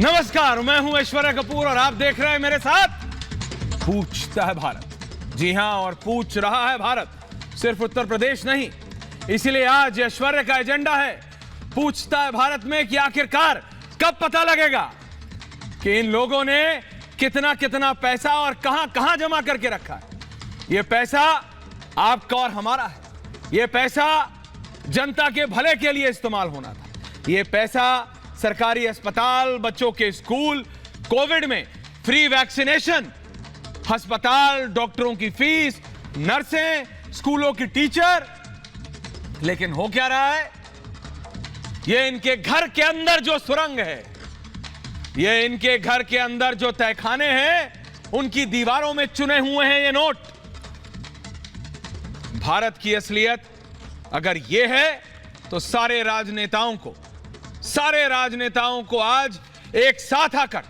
नमस्कार, मैं हूं ऐश्वर्या कपूर और आप देख रहे हैं मेरे साथ पूछता है भारत। जी हां, और पूछ रहा है भारत, सिर्फ उत्तर प्रदेश नहीं। इसलिए आज ऐश्वर्या का एजेंडा है पूछता है भारत में कि आखिरकार कब पता लगेगा कि इन लोगों ने कितना कितना पैसा और कहां कहां जमा करके रखा है। यह पैसा आपका और हमारा है। यह पैसा जनता के भले के लिए इस्तेमाल होना था। यह पैसा सरकारी अस्पताल, बच्चों के स्कूल, कोविड में फ्री वैक्सीनेशन, अस्पताल, डॉक्टरों की फीस, नर्सें, स्कूलों की टीचर। लेकिन हो क्या रहा है? यह इनके घर के अंदर जो सुरंग है, यह इनके घर के अंदर जो तहखाने हैं, उनकी दीवारों में चुने हुए हैं ये नोट। भारत की असलियत अगर यह है तो सारे राजनेताओं को आज एक साथ आकर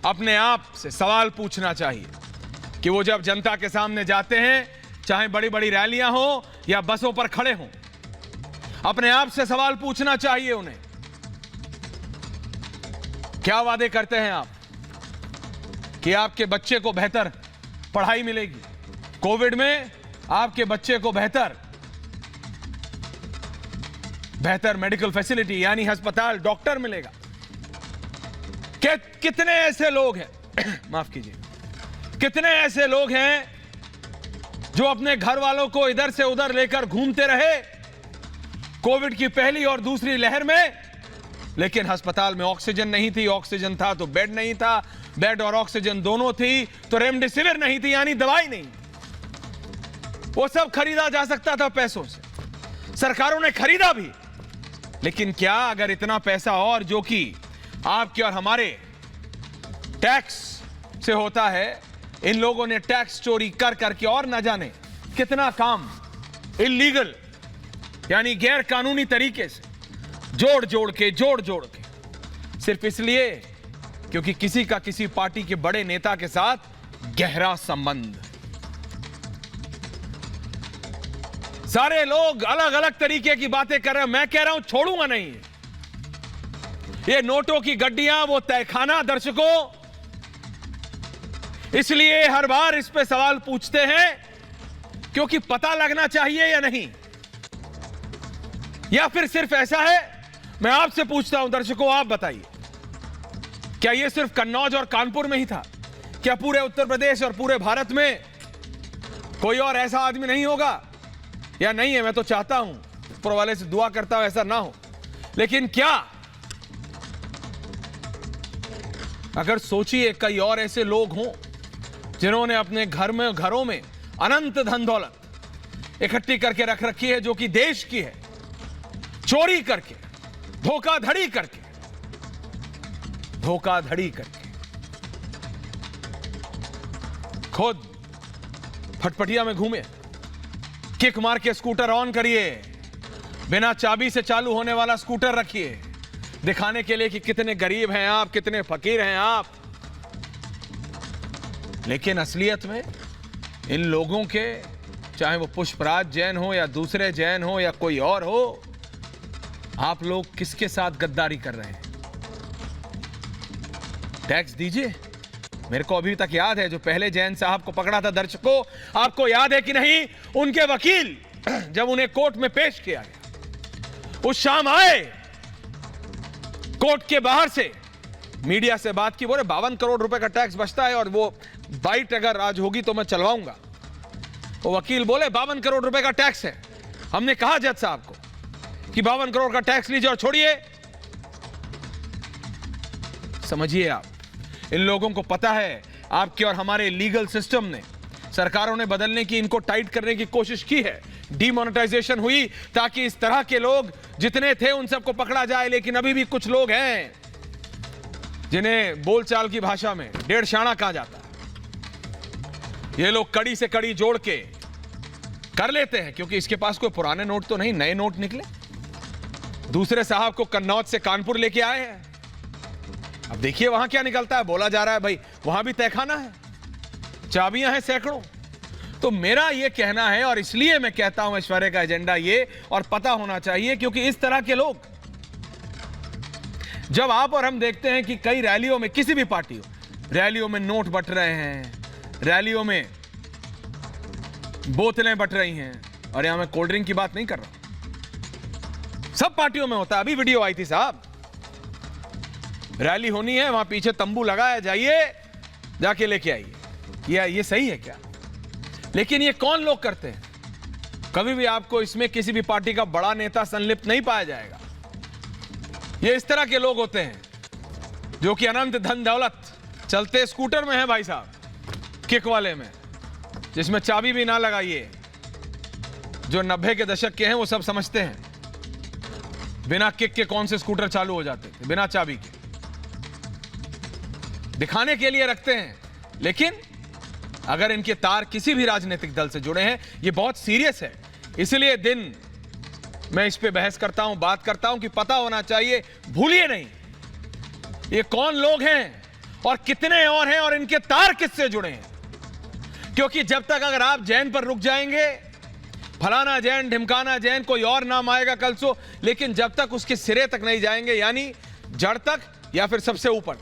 अपने आप से सवाल पूछना चाहिए कि वो जब जनता के सामने जाते हैं, चाहे बड़ी बड़ी रैलियां हो या बसों पर खड़े हों, अपने आप से सवाल पूछना चाहिए उन्हें, क्या वादे करते हैं आप कि आपके बच्चे को बेहतर पढ़ाई मिलेगी, कोविड में आपके बच्चे को बेहतर मेडिकल फैसिलिटी यानी अस्पताल, डॉक्टर मिलेगा। कितने ऐसे लोग हैं माफ कीजिए, कितने ऐसे लोग हैं जो अपने घर वालों को इधर से उधर लेकर घूमते रहे कोविड की पहली और दूसरी लहर में, लेकिन अस्पताल में ऑक्सीजन नहीं थी, ऑक्सीजन था तो बेड नहीं था, बेड और ऑक्सीजन दोनों थी तो रेमडेसिविर नहीं थी यानी दवाई नहीं। वो सब खरीदा जा सकता था पैसों से, सरकारों ने खरीदा भी। लेकिन क्या अगर इतना पैसा और जो कि आपके और हमारे टैक्स से होता है, इन लोगों ने टैक्स चोरी कर करके और न जाने कितना काम इलीगल यानी गैर कानूनी तरीके से जोड़ जोड़ के सिर्फ इसलिए क्योंकि किसी का किसी पार्टी के बड़े नेता के साथ गहरा संबंध। सारे लोग अलग अलग तरीके की बातें कर रहे हैं, मैं कह रहा हूं छोड़ूंगा नहीं। ये नोटों की गड्डियां, वो तहखाना दर्शकों, इसलिए हर बार इस पे सवाल पूछते हैं क्योंकि पता लगना चाहिए या नहीं, या फिर सिर्फ ऐसा है। मैं आपसे पूछता हूं दर्शकों, आप बताइए, क्या ये सिर्फ कन्नौज और कानपुर में ही था? क्या पूरे उत्तर प्रदेश और पूरे भारत में कोई और ऐसा आदमी नहीं होगा? या नहीं है? मैं तो चाहता हूं, ऊपर वाले से दुआ करता हूं ऐसा ना हो। लेकिन क्या अगर सोचिए कई और ऐसे लोग हों जिन्होंने अपने घरों में अनंत धन दौलत इकट्ठी करके रख रखी है जो कि देश की है, चोरी करके, धोखाधड़ी करके खुद फटफटिया में घूमे, किक मार के स्कूटर ऑन करिए, बिना चाबी से चालू होने वाला स्कूटर रखिए, दिखाने के लिए कि कितने गरीब हैं आप, कितने फकीर हैं आप। लेकिन असलियत में इन लोगों के, चाहे वो पुष्पराज जैन हो या दूसरे जैन हो या कोई और हो, आप लोग किसके साथ गद्दारी कर रहे हैं? टैक्स दीजिए। मेरे को अभी तक याद है जो पहले जैन साहब को पकड़ा था, दर्शकों आपको याद है कि नहीं? उनके वकील जब उन्हें कोर्ट में पेश किया गया, उस शाम आए कोर्ट के बाहर से, मीडिया से बात की, बोले 52 करोड़ रुपए का टैक्स बचता है और वो बाइट अगर आज होगी तो मैं चलवाऊंगा। वो वकील बोले 52 करोड़ रुपए का टैक्स है। हमने कहा जज साहब को कि 52 करोड़ का टैक्स लीजिए और छोड़िए। समझिए आप, इन लोगों को पता है आपके और हमारे लीगल सिस्टम ने, सरकारों ने बदलने की, इनको टाइट करने की कोशिश की है। डिमोनेटाइजेशन हुई ताकि इस तरह के लोग जितने थे उन सबको पकड़ा जाए। लेकिन अभी भी कुछ लोग हैं जिन्हें बोलचाल की भाषा में डेढ़ शाना कहा जाता है। ये लोग कड़ी से कड़ी जोड़ के कर लेते हैं क्योंकि इसके पास कोई पुराने नोट तो नहीं, नए नोट निकले। दूसरे साहब को कन्नौज से कानपुर लेके आए हैं। अब देखिए वहां क्या निकलता है। बोला जा रहा है भाई वहां भी तहखाना है, चाबियां हैं सैकड़ों। तो मेरा यह कहना है, और इसलिए मैं कहता हूं ऐश्वर्या का एजेंडा ये, और पता होना चाहिए क्योंकि इस तरह के लोग जब आप और हम देखते हैं कि कई रैलियों में, किसी भी पार्टी हो, रैलियों में नोट बंट रहे हैं, रैलियों में बोतलें बंट रही हैं, और यहां मैं कोल्ड ड्रिंक की बात नहीं कर रहा, सब पार्टियों में होता है। अभी वीडियो आई थी साहब, रैली होनी है, वहां पीछे तंबू लगाया, जाइए जाके लेके आइए। ये सही है क्या? लेकिन ये कौन लोग करते हैं? कभी भी आपको इसमें किसी भी पार्टी का बड़ा नेता संलिप्त नहीं पाया जाएगा। ये इस तरह के लोग होते हैं जो कि अनंत धन दौलत चलते स्कूटर में है भाई साहब, किक वाले में, जिसमें चाबी भी ना लगाइए। जो 90 के दशक के हैं वो सब समझते हैं बिना किक के कौन से स्कूटर चालू हो जाते थे, बिना चाबी के। दिखाने के लिए रखते हैं, लेकिन अगर इनके तार किसी भी राजनीतिक दल से जुड़े हैं, ये बहुत सीरियस है। इसलिए दिन मैं इस पे बहस करता हूं, बात करता हूं कि पता होना चाहिए, भूलिए नहीं ये कौन लोग हैं और कितने और हैं और इनके तार किससे जुड़े हैं। क्योंकि जब तक अगर आप जैन पर रुक जाएंगे, फलाना जैन, ढिमकाना जैन, कोई और नाम आएगा कल सो, लेकिन जब तक उसके सिरे तक नहीं जाएंगे, यानी जड़ तक या फिर सबसे ऊपर,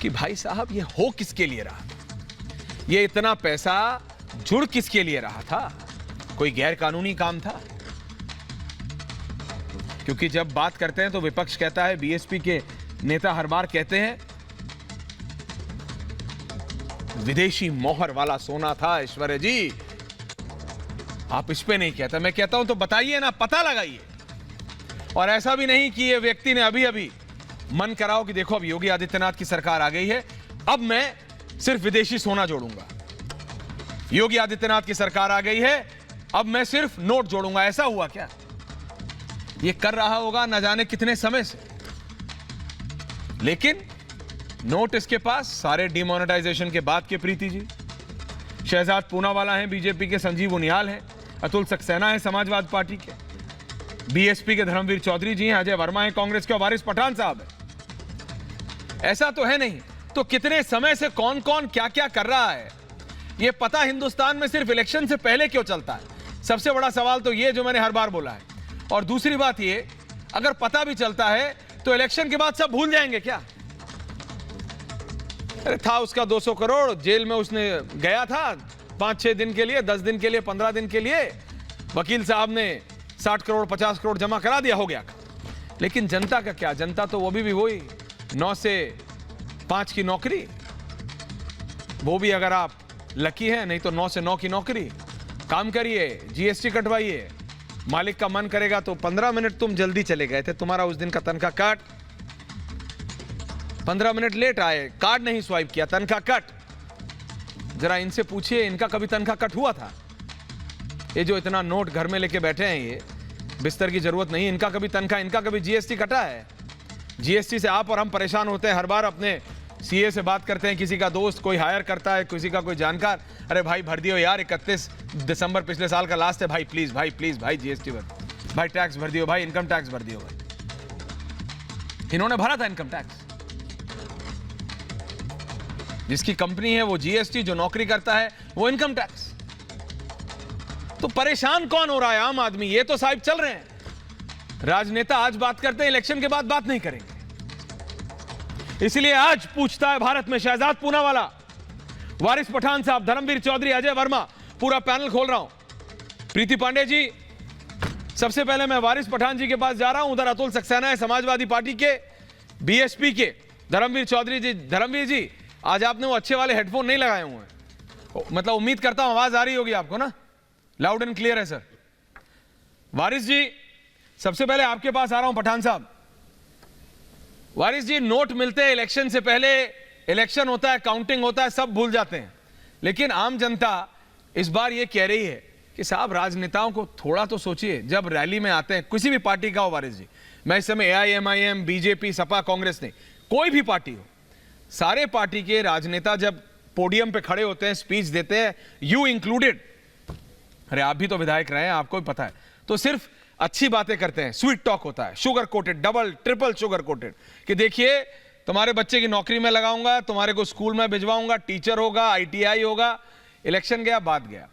कि भाई साहब ये हो किसके लिए रहा, ये इतना पैसा जुड़ किसके लिए रहा था, कोई गैर कानूनी काम था? क्योंकि जब बात करते हैं तो विपक्ष कहता है, बीएसपी के नेता हर बार कहते हैं विदेशी मोहर वाला सोना था ऐश्वर्या जी। आप इस पे नहीं कहता, मैं कहता हूं तो बताइए ना, पता लगाइए। और ऐसा भी नहीं कि ये व्यक्ति ने अभी अभी मन कराओ कि देखो अब योगी आदित्यनाथ की सरकार आ गई है, अब मैं सिर्फ विदेशी सोना जोड़ूंगा। योगी आदित्यनाथ की सरकार आ गई है, अब मैं सिर्फ नोट जोड़ूंगा। ऐसा हुआ क्या? ये कर रहा होगा न जाने कितने समय से, लेकिन नोट इसके पास सारे डिमोनेटाइजेशन के बाद के। प्रीति जी, शहजाद पूनावाला हैं बीजेपी के, संजीव उनियाल हैं, अतुल सक्सेना है समाजवादी पार्टी के, बीएसपी के धर्मवीर चौधरी जी हैं, अजय वर्मा है कांग्रेस के, और वारिस पठान साहब है। ऐसा तो है नहीं, तो कितने समय से कौन कौन क्या क्या कर रहा है, ये पता हिंदुस्तान में सिर्फ इलेक्शन से पहले क्यों चलता है? सबसे बड़ा सवाल तो ये, जो मैंने हर बार बोला है। और दूसरी बात ये, अगर पता भी चलता है तो इलेक्शन के बाद सब भूल जाएंगे क्या? अरे था उसका 200 करोड़, जेल में उसने गया था 5-6 दिन के लिए, 10 दिन के लिए, 15 दिन के लिए, वकील साहब ने 60 करोड़ 50 करोड़ जमा करा दिया, हो गया। लेकिन जनता का क्या? जनता तो वो भी वही 9 से 5 की नौकरी, वो भी अगर आप लकी हैं, नहीं तो 9 से 9 की नौकरी। काम करिए, जीएसटी कटवाइए, मालिक का मन करेगा तो 15 मिनट तुम जल्दी चले गए थे, तुम्हारा उस दिन का तनख्वाह काट, 15 मिनट लेट आए, कार्ड नहीं स्वाइप किया, तनख्वाह कट। जरा इनसे पूछिए, इनका कभी तनख्वाह कट हुआ था? ये जो इतना नोट घर में लेके बैठे हैं, ये बिस्तर की जरूरत नहीं, इनका कभी तनख्वाह, इनका कभी जीएसटी कटा है? जीएसटी से आप और हम परेशान होते हैं, हर बार अपने सीए से बात करते हैं, किसी का दोस्त कोई हायर करता है, किसी का कोई जानकार, अरे भाई भर दियो यार, 31 दिसंबर पिछले साल का लास्ट है भाई, प्लीज भाई, प्लीज भाई, जीएसटी भर, भाई टैक्स भर दियो भाई, इनकम टैक्स भर दियो भाई। इन्होंने भरा था इनकम टैक्स, जिसकी कंपनी है वो जीएसटी, जो नौकरी करता है वो इनकम टैक्स। तो परेशान कौन हो रहा है? आम आदमी। ये तो साहब चल रहे हैं, राजनेता आज बात करते हैं, इलेक्शन के बाद बात नहीं करेंगे। इसलिए आज पूछता है भारत में शहजाद पूनावाला, वारिस पठान साहब, धर्मवीर चौधरी, अजय वर्मा, पूरा पैनल खोल रहा हूं। प्रीति पांडे जी, सबसे पहले मैं वारिस पठान जी के पास जा रहा हूं, उधर अतुल सक्सेना है समाजवादी पार्टी के, बीएसपी के धर्मवीर चौधरी जी। धर्मवीर जी, आज आपने वो अच्छे वाले हेडफोन नहीं लगाए हुए हैं, मतलब उम्मीद करता हूं आवाज आ रही होगी आपको ना, लाउड एंड क्लियर है सर। वारिस जी, सबसे पहले आपके पास आ रहा हूं पठान साहब। वारिस जी, नोट मिलते हैं इलेक्शन से पहले, इलेक्शन होता है, काउंटिंग होता है, सब भूल जाते हैं, लेकिन आम जनता इस बार ये कह रही है कि साहब राजनेताओं को थोड़ा तो सोचिए। जब रैली में आते हैं, किसी भी पार्टी का हो वारिस जी, मैं इस समय एआईएमआईएम, बीजेपी, सपा, कांग्रेस नहीं, कोई भी पार्टी हो, सारे पार्टी के राजनेता जब पोडियम पे खड़े होते हैं, स्पीच देते हैं, यू इंक्लूडेड, अरे आप भी तो विधायक रहे हैं, आपको भी पता है, तो सिर्फ अच्छी बातें करते हैं, स्वीट टॉक होता है, sugar coated, double triple sugar coated, कि देखिए तुम्हारे बच्चे की नौकरी में लगाऊंगा, तुम्हारे को स्कूल में भिजवाऊंगा, टीचर होगा, आईटीआई होगा। इलेक्शन गया, बात गया।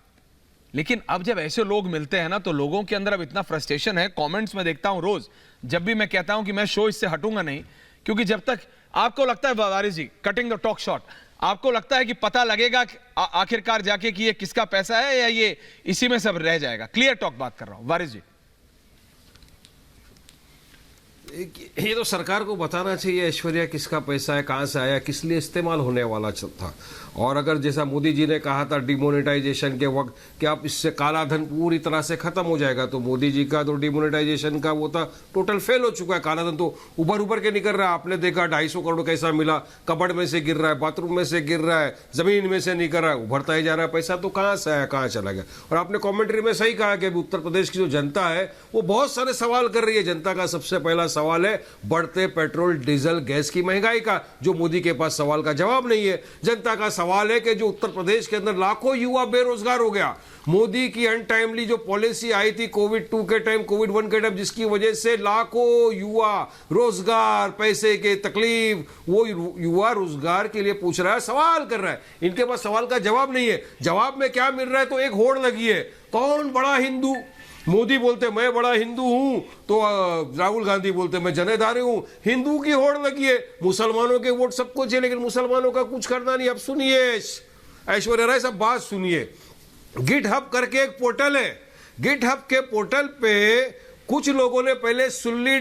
लेकिन अब जब ऐसे लोग मिलते हैं ना, तो लोगों के अंदर अब इतना फ्रस्ट्रेशन है, कमेंट्स में देखता हूं रोज, जब भी मैं कहता हूं कि मैं शो इससे हटूंगा नहीं, क्योंकि जब तक आपको लगता है वारिस जी, कटिंग द टॉक शॉर्ट, आपको लगता है कि पता लगेगा आखिरकार जाके कि ये किसका पैसा है या ये इसी में सब रह जाएगा। क्लियर टॉक बात कर रहा हूं वारिस जी। ये तो सरकार को बताना चाहिए ऐश्वर्या किसका पैसा है, कहां से आया, किस लिए इस्तेमाल होने वाला था। और अगर जैसा मोदी जी ने कहा था डिमोनेटाइजेशन के वक्त कि आप इससे काला धन पूरी तरह से खत्म हो जाएगा, तो मोदी जी का तो डिमोनेटाइजेशन का वो था टोटल फेल हो चुका है। काला धन तो उभर के निकल रहा है। आपने देखा 250 करोड़ कैसा मिला, कबड़ में से गिर रहा है, बाथरूम में से गिर रहा है, जमीन में से निकल रहा है, उभरता ही जा रहा है। पैसा तो कहां से आया, कहां चला गया। और आपने कॉमेंट्री में सही कहा कि उत्तर प्रदेश की जो जनता है वो बहुत सारे सवाल कर रही है। जनता का सबसे पहला सवाल है बढ़ते पेट्रोल डीजल गैस की महंगाई का, जो मोदी के पास सवाल का जवाब नहीं है। जनता का सवाल है कि जो उत्तर प्रदेश के अंदर लाखों युवा बेरोजगार हो गया, मोदी की अनटाइमली जो पॉलिसी आई थी कोविड 2 के टाइम, कोविड 1 के टाइम, जिसकी वजह से लाखों युवा रोजगार, पैसे के तकलीफ, वो युवा रोजगार के लिए पूछ रहा है, सवाल कर रहा है। इनके पास सवाल का जवाब नहीं है। जवाब में क्या मिल रहा है, तो एक होड़ लगी है, कौन बड़ा हिंदू। मोदी बोलते मैं बड़ा हिंदू हूं, तो राहुल गांधी बोलते मैं जनेधारी हूं। हिंदू की होड़ लगी है, मुसलमानों के वोट सबको चाहिए, लेकिन मुसलमानों का कुछ करना नहीं। अब सुनिए ऐश्वर्या राय, सब बात सुनिए। गिट हब करके एक पोर्टल है, गिट हब के पोर्टल पे कुछ लोगों ने पहले सुल्ली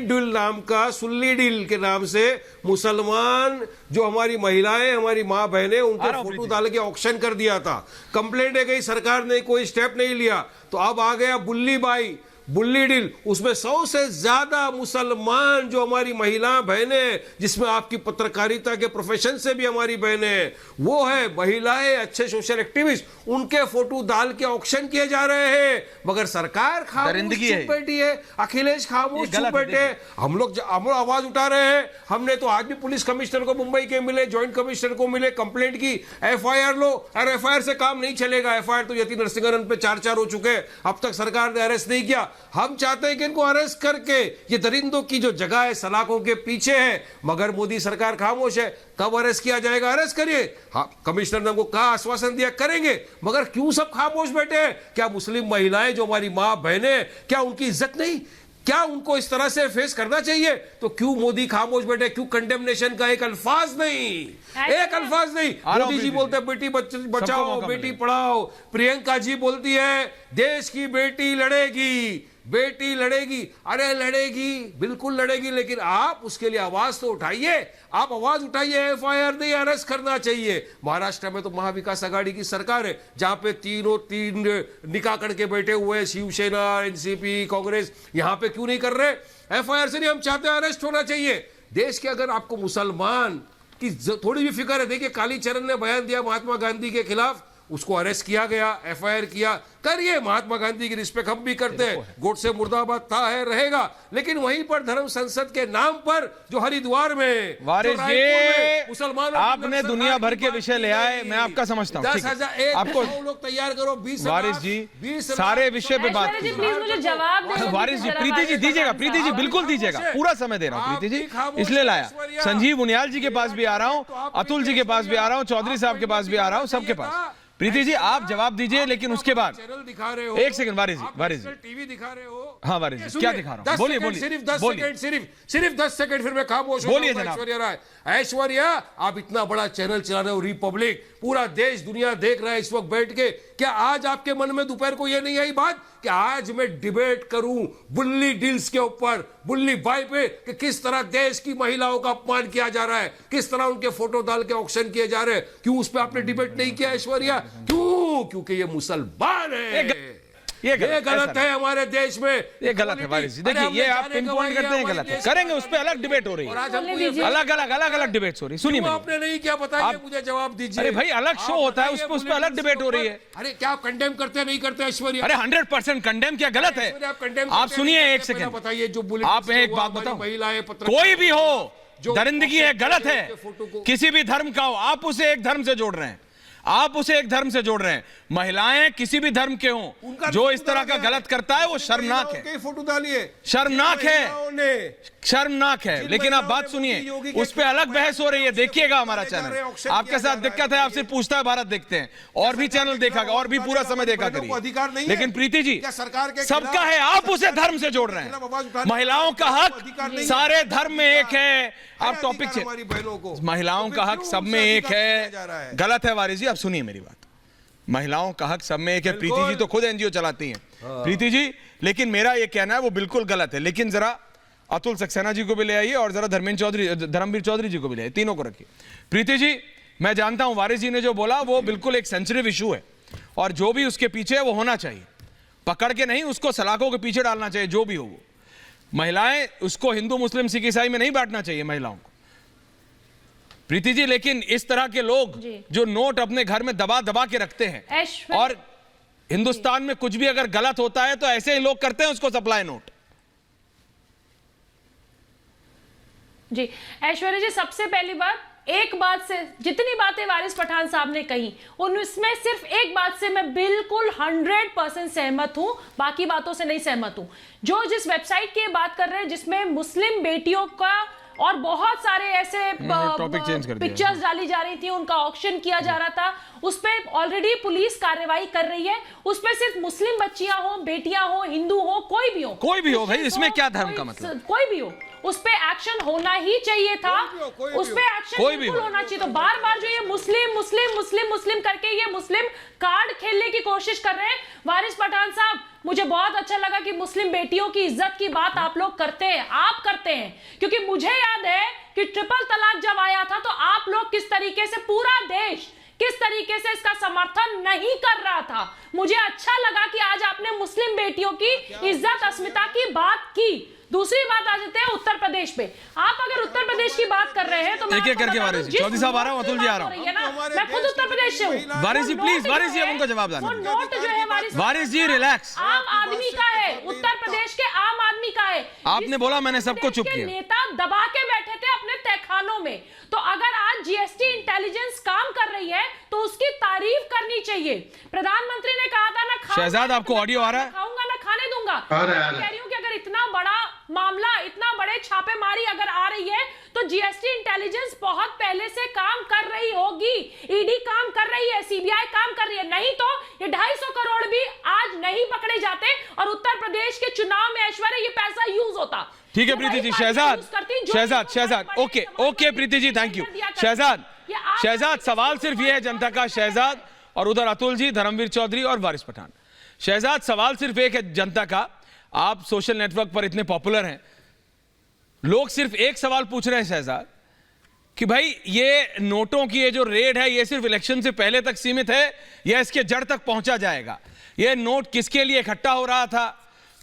डील के नाम से मुसलमान जो हमारी महिलाएं, हमारी मां बहनें, उनके फोटो डाल के ऑक्शन कर दिया था। कंप्लेंट है गई, सरकार ने कोई स्टेप नहीं लिया, तो अब आ गया बुल्ली डील। उसमें 100 से ज्यादा मुसलमान जो हमारी महिला बहनें, जिसमें आपकी पत्रकारिता के प्रोफेशन से भी हमारी बहनें, वो है महिलाएं, अच्छे सोशल एक्टिविस्ट, उनके फोटो डाल के ऑक्शन किए जा रहे हैं। मगर सरकार खामोश चुप बैठी है, अखिलेश खामोश चुप बैठे। हम लोग आवाज उठा रहे हैं। हमने तो आज भी पुलिस कमिश्नर को मुंबई के मिले, ज्वाइंट कमिश्नर को मिले, कंप्लेंट की, FIR लो। और FIR से काम नहीं चलेगा। FIR तो यति नरसिंहन पे 4 हो चुके, अब तक सरकार ने अरेस्ट नहीं किया। हम चाहते हैं कि इनको अरेस्ट करके, ये दरिंदों की जो जगह है सलाखों के पीछे है, मगर मोदी सरकार खामोश है। कब अरेस्ट किया जाएगा, अरेस्ट करिए। हाँ, कमिश्नर ने हमको कहा, आश्वासन दिया, करेंगे। मगर क्यों सब खामोश बैठे हैं? क्या मुस्लिम महिलाएं जो हमारी मां बहनें, क्या उनकी इज्जत नहीं? क्या उनको इस तरह से फेस करना चाहिए? तो क्यों मोदी खामोश बैठे? क्यों कंडेमनेशन का एक अल्फाज नहीं, एक अल्फाज नहीं? मोदी जी बोलते हैं बेटी बचाओ, बेटी पढ़ाओ। प्रियंका जी बोलती है देश की बेटी लड़ेगी, बेटी लड़ेगी। अरे लड़ेगी, बिल्कुल लड़ेगी, लेकिन आप उसके लिए आवाज तो उठाइए। आप आवाज उठाइए, FIR नहीं, अरेस्ट करना चाहिए। महाराष्ट्र में तो महाविकास आघाड़ी की सरकार है, जहां पे तीन निकाह करके बैठे हुए हैं, शिवसेना, NCP, कांग्रेस। यहां पे क्यों नहीं कर रहे? FIR से नहीं, हम चाहते हैं अरेस्ट होना चाहिए। देश के अगर आपको मुसलमान की थोड़ी भी फिक्र है, देखिए कालीचरण ने बयान दिया महात्मा गांधी के खिलाफ, उसको अरेस्ट किया गया, FIR किया। करिए, महात्मा गांधी की रिस्पेक्ट हम भी करते हैं, गोडसे मुर्दाबाद था, है, रहेगा। लेकिन वहीं पर धर्म संसद के नाम पर जो हरिद्वार में, वारिस जी, मुसलमानों आपने दुनिया भर के विषय ले आए, मैं आपका समझता हूं। 10,000 आपको लोग तैयार करो, 20 वारिस जी 20 सारे विषय पे बात कीजिए। वारिस जी, प्रीति जी दीजिएगा, प्रीति जी बिल्कुल दीजिएगा, पूरा समय दे रहा हूं प्रीति जी, इसलिए लाया। संजीव उनियाल जी के पास भी आ रहा हूं, अतुल जी के पास भी आ रहा हूं, चौधरी साहब के पास भी आ रहा हूं, सबके पास। प्रीति जी आप जवाब दीजिए, लेकिन उसके बाद चैनल दिखा रहे हो, एक सेकंड वारिस जी टीवी दिखा रहे हो। हाँ वारिस जी, क्या दिखा रहा हूं? बोलिए बोलिए, सिर्फ 10 सेकंड, सिर्फ 10 सेकंड, फिर मैं खामोश हो बोलिए जाऊंगा। ऐश्वर्या राय, ऐश्वर्या आप इतना बड़ा चैनल चला रहे हो, रिपब्लिक, पूरा देश दुनिया देख रहा है इस वक्त बैठ के। क्या आज आपके मन में दोपहर को यह नहीं आई बात कि आज मैं डिबेट करूं बुल्ली डील्स के ऊपर, बुल्ली बाई पे, कि किस तरह देश की महिलाओं का अपमान किया जा रहा है, किस तरह उनके फोटो डाल के ऑक्शन किए जा रहे हैं? क्यों उस पर आपने डिबेट नहीं किया ऐश्वर्या? क्यों? क्योंकि ये मुसलमान है। ये गलत है हमारे देश में, ये गलत है वारिस जी। देखिए ये आप पिन पॉइंट करते हैं, गलत है, करेंगे उस पर अलग डिबेट हो रही है, अलग डिबेट हो रही है। सुनिए, आपने नहीं क्या बताइए, मुझे जवाब दीजिए। अरे भाई अलग शो होता है, उस पर अलग डिबेट हो रही है। अरे क्या आप कंडेम करते नहीं करते ऐश्वर्या? अरे 100% कंडेम, क्या गलत है? आप सुनिए एक सेकंड, बताइए, जो आप एक बात बताओ, महिलाएं, कोई भी हो, दरिंदगी है, गलत है, किसी भी धर्म का हो, आप उसे एक धर्म से जोड़ रहे हैं। आप उसे एक धर्म से जोड़ रहे हैं। महिलाएं किसी भी धर्म के हों, जो इस तरह का गलत करता है वो शर्मनाक है, फोटो डालिए, शर्मनाक है, शर्मनाक है। लेकिन आप बात सुनिए, उस पर अलग बहस हो रही है। देखिएगा हमारा चैनल, आपके साथ दिक्कत है, आप सिर्फ पूछता है भारत देखते हैं, और भी चैनल देखा, और भी पूरा समय देखा करिए। लेकिन प्रीति जी, सबका है, आप उसे धर्म से जोड़ रहे हैं। महिलाओं का हक सारे धर्म में एक है। आप टॉपिक से, महिलाओं का हक सब में एक है, गलत है वारिस जी। आप सुनिए मेरी बात, महिलाओं का हक सब में एक है। प्रीति जी तो खुद एनजीओ चलाती हैं, प्रीति जी, लेकिन मेरा ये कहना है वो बिल्कुल गलत है। लेकिन जरा अतुल सक्सेना जी को भी ले आइए और जरा धर्मवीर चौधरी जी को भी ले आइए, तीनों को रखिए। प्रीति जी, मैं जानता हूं वारिस जी ने जो बोला वो बिल्कुल एक सेंसिटिव इशू है, और जो भी उसके पीछे है वो होना चाहिए, पकड़ के नहीं, उसको सलाखों के पीछे डालना चाहिए, जो भी हो वो। महिलाएं, उसको हिंदू मुस्लिम सिख ईसाई में नहीं बांटना चाहिए महिलाओं को, प्रीति जी। लेकिन इस तरह के लोग जो नोट अपने घर में दबा दबा के रखते हैं, और हिंदुस्तान में कुछ भी अगर गलत होता है तो ऐसे ही लोग करते हैं उसको सप्लाई नोट। जी ऐश्वर्या जी, सबसे पहली बात, एक बात से, जितनी बातें वारिस पठान साहब ने कही उनमें सिर्फ एक बात से मैं बिल्कुल 100% सहमत हूं, बाकी बातों से नहीं सहमत हूं। जो जिस वेबसाइट की बात कर रहे हैं जिसमें मुस्लिम बेटियों का और बहुत सारे ऐसे पिक्चर्स डाली जा रही थी, उनका ऑक्शन किया जा रहा था, उस पर ऑलरेडी पुलिस कार्रवाई कर रही है। उस पर सिर्फ मुस्लिम बच्चियां हो, बेटियां हो, हिंदू हो, कोई भी हो भाई, इसमें क्या धर्म का मतलब, कोई भी हो, उस पे एक्शन होना ही चाहिए था, उस पे एक्शन बिल्कुल होना चाहिए। तो बार बार जो ये मुस्लिम मुस्लिम मुस्लिम मुस्लिम करके ये मुस्लिम कार्ड खेलने की कोशिश कर रहे हैं वारिस पठान साहब, मुझे बहुत अच्छा लगा कि मुस्लिम बेटियों की इज्जत की बात आप लोग करते हैं, आप करते हैं, क्योंकि मुझे याद है कि ट्रिपल तलाक जब आया था तो आप लोग किस तरीके से, पूरा देश किस तरीके से इसका समर्थन नहीं कर रहा था। मुझे अच्छा लगा कि आज आपने मुस्लिम बेटियों की इज्जत अस्मिता की बात की। दूसरी बात आ जाते हैं उत्तर प्रदेश पे। आप अगर उत्तर प्रदेश की बात कर रहे हैं तो एक एक करके वारिस जी, चौधरी साहब आ रहा हूं, अतुल जी आ रहा हूं, मैं खुद उत्तर प्रदेश से हूं। वारिस जी प्लीज, वारिस जी अब उनका जवाब देना। नोट जो है वारिस जी रिलैक्स, आम आदमी का है, उत्तर प्रदेश के आम आदमी का है। आपने बोला, मैंने सबको चुप किया। नेता दबा के बैठे थे अपने तहखानों में, तो अगर आज जीएसटी इंटेलिजेंस काम कर रही है तो उसकी तारीफ करनी चाहिए। प्रधानमंत्री ने कहा था ना, शहजाद आपको ऑडियो आ रहा है? खाऊंगा ना खाने दूंगा। मैं कह रही हूं कि अगर इतना बड़ा मामला, इतना बड़े छापेमारी अगर आ रही है तो जीएसटी इंटेलिजेंस बहुत पहले से काम कर रही होगी, ईडी काम कर रही है, सीबीआई काम कर रही है, नहीं तो ये 250 करोड़ भी आज नहीं पकड़े जाते और उत्तर प्रदेश के चुनाव में ऐश्वर्या ये पैसा यूज होता। ठीक है Preeti ji, Shehzad okay Preeti ji, thank you. Shehzad सवाल सिर्फ ये है जनता का, शहजाद, और उधर अतुल जी, धर्मवीर चौधरी और वारिस पठान। शहजाद, सवाल सिर्फ एक है जनता का, आप सोशल नेटवर्क पर इतने पॉपुलर हैं, लोग सिर्फ एक सवाल पूछ रहे हैं शहजाद, कि भाई ये नोटों की ये जो रेड है ये सिर्फ इलेक्शन से पहले तक सीमित है या इसके जड़ तक पहुंचा जाएगा? ये नोट किसके लिए इकट्ठा हो रहा था,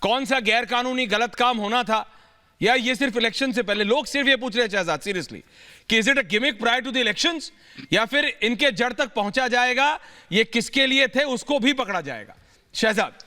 कौन सा गैर कानूनी गलत काम होना था, या ये सिर्फ इलेक्शन से पहले? लोग सिर्फ ये पूछ रहे हैं शहजाद सीरियसली, कि is it a gimmick prior to the elections, या फिर इनके जड़ तक पहुंचा जाएगा, ये किसके लिए थे उसको भी पकड़ा जाएगा? शहजाद।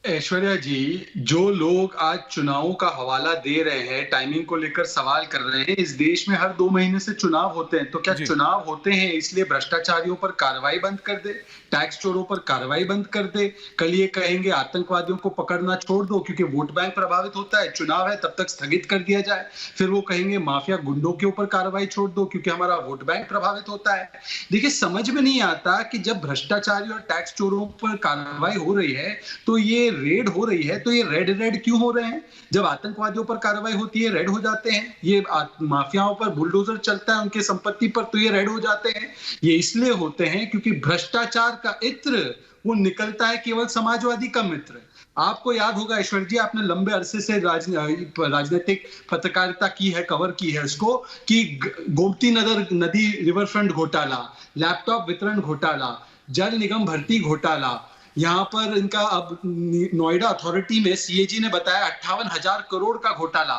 ऐश्वर्या जी, जो लोग आज चुनावों का हवाला दे रहे हैं, टाइमिंग को लेकर सवाल कर रहे हैं, इस देश में हर 2 महीने से चुनाव होते हैं, तो क्या चुनाव होते हैं इसलिए भ्रष्टाचारियों पर कार्रवाई बंद कर दे, टैक्स चोरों पर कार्रवाई बंद कर दे, कल ये कहेंगे आतंकवादियों को पकड़ना छोड़ दो क्योंकि वोट बैंक प्रभावित होता है, चुनाव है तब तक स्थगित कर दिया जाए, फिर वो कहेंगे माफिया गुंडों के ऊपर कार्रवाई छोड़ दो क्योंकि हमारा वोट बैंक प्रभावित होता है। देखिए, समझ में नहीं आता कि जब भ्रष्टाचारी और टैक्स चोरों पर कार्रवाई हो रही है तो ये रेड हो रही है, तो ये रेड क्यों हो रहे हैं? जब आतंकवादियों पर कार्रवाई होती है रेड हो जाते हैं, ये माफियाओं पर बुलडोजर चलता है उनके संपत्ति पर तो ये रेड हो जाते हैं। ये इसलिए होते हैं क्योंकि भ्रष्टाचार का इत्र वो निकलता है केवल समाजवादी का मित्र। आपको याद होगा ऐश्वर्या जी, आपने लंबे अरसे से राजनीतिक पत्रकारिता की है, कवर की है इसको, कि गोमती नदी रिवर फ्रंट घोटाला, लैपटॉप वितरण घोटाला, जल निगम भर्ती घोटाला, यहाँ पर इनका अब नोएडा अथॉरिटी में सीएजी ने बताया 58,000 करोड़ का घोटाला।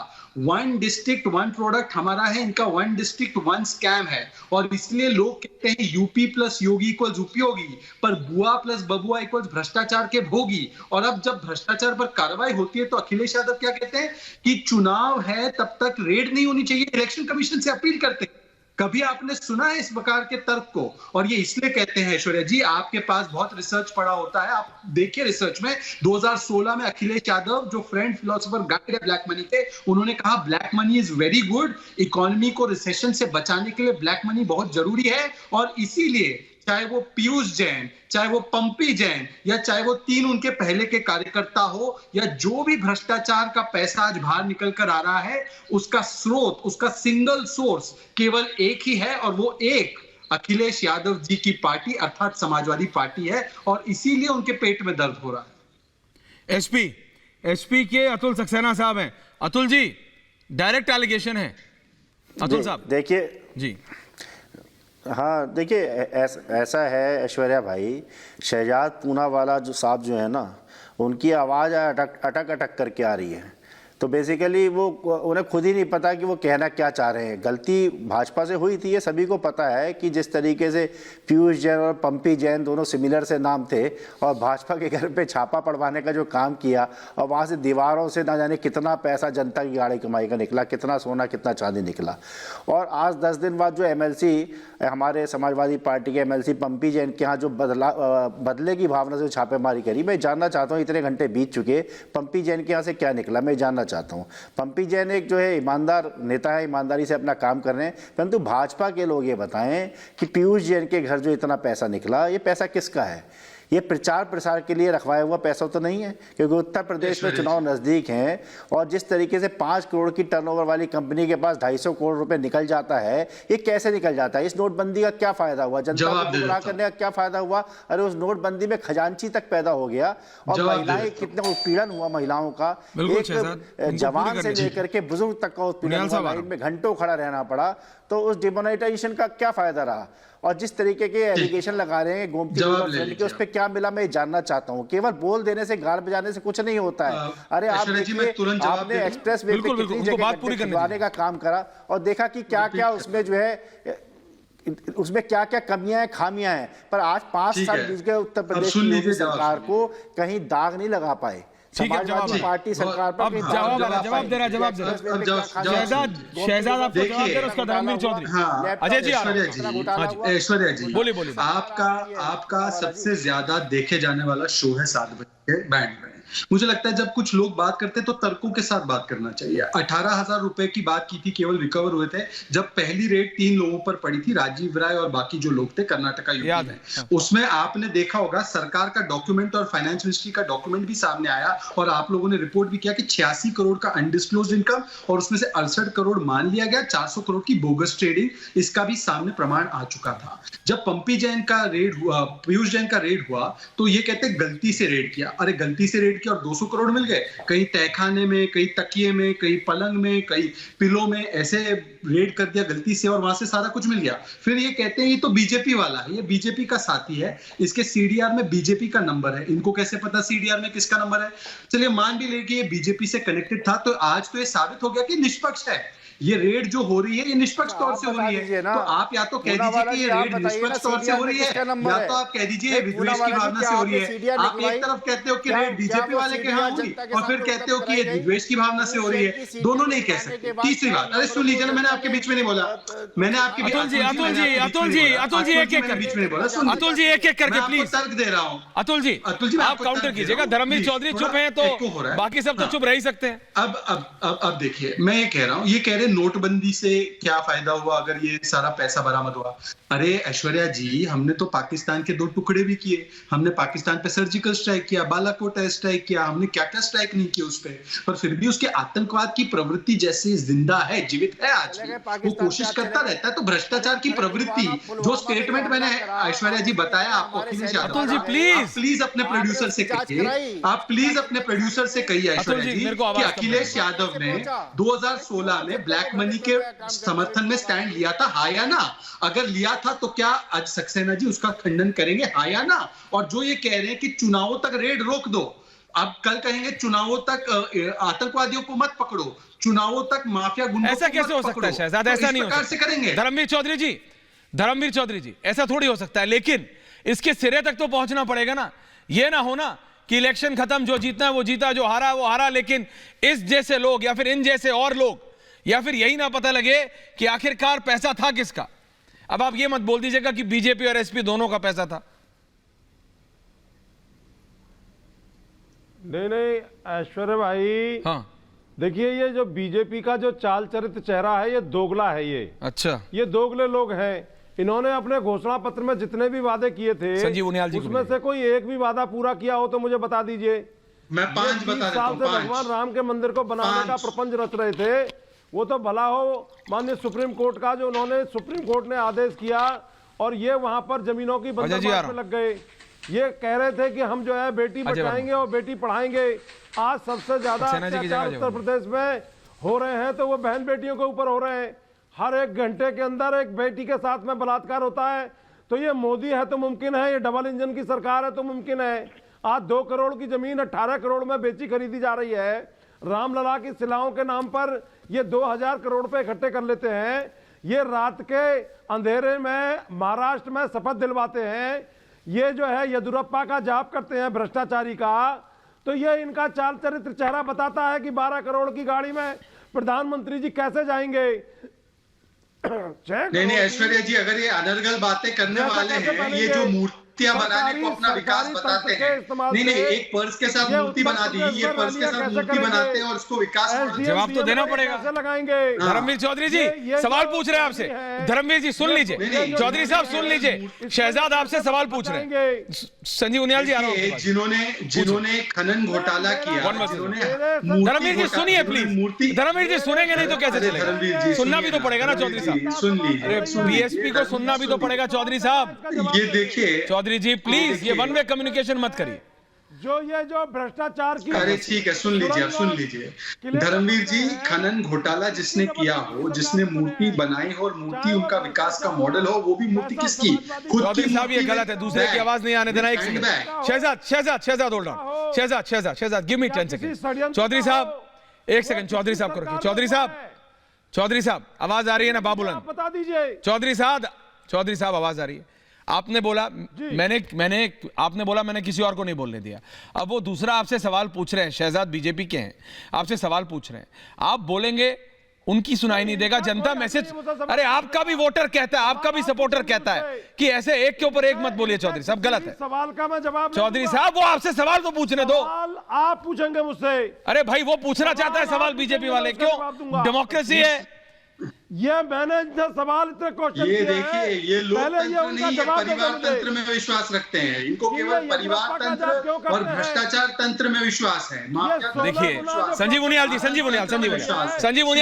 1 डिस्ट्रिक्ट 1 प्रोडक्ट हमारा है, इनका 1 डिस्ट्रिक्ट 1 स्कैम है, और इसलिए लोग कहते हैं यूपी प्लस योगी इक्वल्स उपयोगी, पर बुआ प्लस बबुआ इक्वल्स भ्रष्टाचार के भोगी। और अब जब भ्रष्टाचार पर कार्रवाई होती है तो अखिलेश यादव क्या कहते हैं कि चुनाव है तब तक रेड नहीं होनी चाहिए, इलेक्शन कमीशन से अपील करते हैं। कभी आपने सुना है इस प्रकार के तर्क को? और ये इसलिए कहते हैं ऐश्वर्या जी, आपके पास बहुत रिसर्च पड़ा होता है, आप देखिए रिसर्च में 2016 में अखिलेश यादव जो फ्रेंड फिलोसोफर गाइड है ब्लैक मनी के, उन्होंने कहा black money is very good, economy को रिसेशन से बचाने के लिए ब्लैक मनी बहुत जरूरी है। और इसीलिए चाहे वो पीयूष जैन, चाहे वो पंपी जैन, या चाहे वो 3 उनके पहले के कार्यकर्ता हो, या जो भी भ्रष्टाचार का पैसा आज बाहर निकल कर आ रहा है, उसका स्रोत, उसका सिंगल सोर्स केवल एक ही है, और वो एक अखिलेश यादव जी की पार्टी अर्थात समाजवादी पार्टी है, और इसीलिए उनके पेट में दर्द हो रहा है। एसपी के अतुल सक्सेना साहब हैं। अतुल जी, डायरेक्ट एलिगेशन है। अतुल साहब देखिए जी। हाँ देखिए, ऐसा है ऐश्वर्या भाई, शहजाद पूनावाला जो साहब जो है ना, उनकी आवाज़ अटक अटक करके आ रही है। तो बेसिकली वो उन्हें खुद ही नहीं पता कि वो कहना क्या चाह रहे हैं। गलती भाजपा से हुई थी, ये सभी को पता है कि जिस तरीके से पीयूष जैन और पंपी जैन दोनों सिमिलर से नाम थे, और भाजपा के घर पे छापा पड़वाने का जो काम किया, और वहाँ से दीवारों से ना जाने कितना पैसा जनता की गाड़ी कमाई का निकला, कितना सोना कितना चांदी निकला। और आज 10 दिन बाद जो एमएलसी, हमारे समाजवादी पार्टी के एमएलसी पंपी जैन के यहाँ जो बदले की भावना से छापेमारी करी, मैं जानना चाहता हूँ, इतने घंटे बीत चुके, पंपी जैन के यहाँ से क्या निकला, मैं जानना चाहता हूँ। पंपी जैन एक जो है ईमानदार नेता है, ईमानदारी से अपना काम कर रहे हैं, परंतु भाजपा के लोग ये बताएं कि पीयूष जैन के घर जो इतना पैसा निकला, ये पैसा किसका है? ये प्रचार प्रसार के लिए रखवाया हुआ पैसा तो नहीं है, क्योंकि उत्तर प्रदेश में चुनाव नजदीक हैं, और जिस तरीके से 5 करोड़ की टर्नओवर वाली कंपनी के पास 250 करोड़ रुपए निकल जाता है, ये कैसे निकल जाता है? इस नोटबंदी का क्या फायदा हुआ? जनता को गुमराह करने का क्या फायदा हुआ? अरे उस नोटबंदी में खजांची तक पैदा हो गया, और महिलाएं, कितना उत्पीड़न हुआ महिलाओं का, एक जवान से लेकर के बुजुर्ग तक का उत्पीड़न हुआ, लाइन में घंटों खड़ा रहना पड़ा। तो उस डिमोनेटाइजेशन का क्या फायदा रहा? और जिस तरीके के एलिगेशन लगा रहे हैं गोमती फ्रंट के, उस पर क्या मिला, मैं जानना चाहता हूँ। केवल बोल देने से, गाल बजाने से कुछ नहीं होता है। अरे आप देखिए, आपने एक्सप्रेस वे पे कितनी जगह खिलवाने का काम करा, और देखा कि क्या क्या उसमें जो है, उसमें क्या क्या कमियां हैं, खामियां हैं। पर आज 5 साल बीत गए उत्तर प्रदेश की सरकार को, कहीं दाग नहीं लगा पाए। समाजवादी पार्टी सरकार पर जवाब दे रहा शहजाद आपको जवाब दे रहा, उसका धर्मवीर चौधरी। अजय जी, ऐश्वर्या जी, बोलिए। आपका सबसे ज्यादा देखे जाने वाला शो है 7 बजे बैंड में। मुझे लगता है जब कुछ लोग बात करते हैं तो तर्कों के साथ बात करना चाहिए। 18,000 रुपए की बात की थी, केवल रिकवर हुए थे जब पहली रेड 3 लोगों पर पड़ी थी, राजीव राय और बाकी जो लोग थे कर्नाटका यूपी में। उसमें आपने देखा होगा सरकार का डॉक्यूमेंट और फाइनेंस मिनिस्ट्री का डॉक्यूमेंट भी सामने आया, और आप लोगों ने रिपोर्ट भी किया कि 86 करोड़ का अनडिस्क्लोज्ड इनकम, और उसमें से 68 करोड़ मान लिया गया, 400 करोड़ की बोगस ट्रेडिंग, इसका भी सामने प्रमाण आ चुका था। जब पंपी जैन का रेड हुआ, पीयूष जैन का रेड हुआ, तो ये कहते गलती से रेड किया। अरे गलती से रेड किया और 200 करोड़ मिल गए, कहीं तहखाने में, कहीं तकिए में, कहीं पलंग में, कहीं पिलो में, ऐसे रेड कर दिया गलती से, और वहां से सारा कुछ मिल गया। फिर ये कहते हैं ये तो बीजेपी वाला है, ये बीजेपी का साथी है, इसके सीडीआर में बीजेपी का नंबर है। इनको कैसे पता सीडीआर में किसका नंबर है? चलिए मान भी ले कि ये बीजेपी से कनेक्टेड था, तो आज तो ये साबित हो गया कि निष्पक्ष है। ये रेड जो हो रही है ये निष्पक्ष तौर से हो रही है, तो आप या तो कह दीजिए कि ये रेड निष्पक्ष तौर से हो रही है, या तो आप कह दीजिए विद्वेष की भावना से हो रही है। आप एक तरफ कहते हो कि रेड बीजेपी वाले के यहाँ हुई, और फिर कहते हो कि ये विद्वेष की भावना से हो रही है। दोनों नहीं कह सकते। तीसरी बात, अरे सुन लीजिए ना, मैंने आपके बीच में नहीं बोला, मैंने आपके बीच में नहीं बोला, अतुल जी एक एक करके प्लीज तर्क दे रहा हूँ। अतुल जी आप काउंटर कीजिएगा, धर्मवीर चौधरी चुप है तो बाकी सब तो चुप रह ही सकते हैं। अब देखिए, मैं ये कह रहा हूँ, ये कह रहे नोटबंदी से क्या फायदा हुआ अगर ये सारा पैसा बरामद हुआ। अरे ऐश्वर्या जी, हमने तो पाकिस्तान के 2 टुकड़े भी किए, हमने पाकिस्तान पे सर्जिकल स्ट्राइक किया, बालाकोट स्ट्राइक किया, हमने क्या क्या स्ट्राइक नहीं किया उस पे, पर फिर भी उसके आतंकवाद की प्रवृत्ति जैसे जिंदा है, जीवित है आज भी, वो कोशिश करता रहता है। तो भ्रष्टाचार की प्रवृत्ति, जो स्टेटमेंट मैंने ऐश्वर्या जी बताया आपको, अतुल जी प्लीज अपने प्रोड्यूसर से कहिए, आप प्लीज अपने प्रोड्यूसर से कहिए ऐश्वर्या जी कि अखिलेश यादव ने 2016 में ब्लैक मनी के समर्थन में स्टैंड लिया था, हाँ या ना? अगर लिया था तो क्या आज सक्सेना जी उसका खंडन करेंगे, हाँ या ना? और जो ये कह रहे हैं कि चुनावों तक रेड रोक दो, अब कल कहेंगे चुनावों तक आतंकवादियों को मत पकड़ो, चुनावों तक माफिया गुंडों ऐसा कैसे हो सकता है शहजाद? ऐसा नहीं हो सकता। करेंगे धर्मवीर चौधरी जी ऐसा थोड़ी हो सकता है, लेकिन इसके सिरे तक तो पहुंचना पड़ेगा ना। ये ना हो ना कि इलेक्शन खत्म, जो जीतना है वो जीता, जो हारा वो हारा, लेकिन इस जैसे लोग या फिर इन जैसे और लोग या फिर यही ना पता लगे कि आखिरकार पैसा था किसका। अब आप ये मत बोल दीजिएगा कि बीजेपी और एसपी दोनों का पैसा था। नहीं ऐश्वर्या भाई, हाँ देखिए ये जो बीजेपी का जो चाल चरित्र चेहरा है ये दोगला है। ये अच्छा, ये दोगले लोग हैं। इन्होंने अपने घोषणा पत्र में जितने भी वादे किए थे संजीव उनियाल जी को उसमें से कोई एक भी वादा पूरा किया हो तो मुझे बता दीजिए। मैं 5 बता देता साल हूं, से 5 भगवान राम के मंदिर को बनाने का 5 प्रपंच रच रहे थे। वो तो भला हो माननीय सुप्रीम कोर्ट का, जो उन्होंने सुप्रीम कोर्ट ने आदेश किया और ये वहां पर जमीनों की बंदरबांट में लग गए। ये कह रहे थे कि हम जो है बेटी बचाएंगे और बेटी पढ़ाएंगे। आज सबसे ज्यादा अत्याचार उत्तर प्रदेश में हो रहे हैं तो वो बहन बेटियों के ऊपर हो रहे हैं। हर 1 घंटे के अंदर एक बेटी के साथ में बलात्कार होता है। तो ये मोदी है तो मुमकिन है, ये डबल इंजन की सरकार है तो मुमकिन है। आज 2 करोड़ की जमीन 18 करोड़ में बेची खरीदी जा रही है। रामलला की शिलाओं के नाम पर ये 2000 करोड़ रुपए इकट्ठे कर लेते हैं। ये रात के अंधेरे में महाराष्ट्र में शपथ दिलवाते हैं। ये जो है येदियुरप्पा का जाप करते हैं भ्रष्टाचारी का। तो ये इनका चाल चरित्र चेहरा बताता है कि 12 करोड़ की गाड़ी में प्रधानमंत्री जी कैसे जाएंगे। नहीं ऐश्वर्या जी, अगर ये अनर्गल बातें करने वाले हैं, ये जो मूर्तियां बनाने को अपना विकास बताते हैं, नहीं एक पर्स के साथ मूर्ति बना दी, ये पर्स के साथ मूर्ति बनाते हैं और उसको विकास। जवाब तो देना पड़ेगा। लगाएंगे धर्मवीर चौधरी जी सवाल पूछ रहे हैं आपसे। धर्मवीर जी सुन लीजिए, चौधरी साहब सुन लीजिए, शहजाद आपसे सवाल पूछ रहे हैं। संजीव उनियाल जी आ रहा हूं। जिन्होंने खनन घोटाला किया, धर्मवीर जी सुनिए प्लीज। धर्मवीर जी सुनेंगे नहीं तो कैसे चलेगा? सुनना भी तो पड़ेगा ना चौधरी साहब। सुन लीजिए, बीएसपी को सुनना भी तो पड़ेगा चौधरी साहब। ये देखिए चौधरी जी प्लीज ये वन वे कम्युनिकेशन मत करिए। जो भ्रष्टाचार की, अरे ठीक है सुन लीजिए, आप सुन लीजिए। धर्मवीर जी, खनन घोटाला जिसने किया हो, जिसने मूर्ति बनाई हो और मूर्ति उनका विकास का मॉडल हो, वो भी मूर्ति किसकी? खुद की। साहब ये गलत है, दूसरे की आवाज नहीं आने देना। एक second, Shehzad hold on. Shehzad give me 10 second. Chaudhary साहब एक सेकंड, चौधरी साहब को रखिए। चौधरी साहब आवाज आ रही है ना? बाबूलाल बता दीजिए। चौधरी साहब आवाज आ रही है। आपने बोला आपने बोला मैंने किसी और को नहीं बोलने दिया। अब वो दूसरा आपसे सवाल पूछ रहे हैं, शहजाद बीजेपी के हैं, आपसे सवाल पूछ रहे हैं, आप बोलेंगे उनकी सुनाई नहीं देगा। जनता मैसेज, अरे आपका भी वोटर कहता है, आपका भी सपोर्टर कहता है कि ऐसे एक के ऊपर एक मत बोलिए। चौधरी साहब गलत है। सवाल का मैं जवाब, चौधरी साहब वो आपसे सवाल तो पूछने दो। आप पूछेंगे मुझसे। अरे भाई वो पूछना चाहता है सवाल बीजेपी वाले, क्यों? डेमोक्रेसी है। ये मैंने सवाल इतने क्वेश्चन ये देखिए, ये लोकतंत्र नहीं है, परिवार तंत्र में विश्वास रखते हैं। इनको केवल परिवार तंत्र और भ्रष्टाचार तंत्र में विश्वास है। देखिए संजीव उनियाल जी, संजीव उनियाल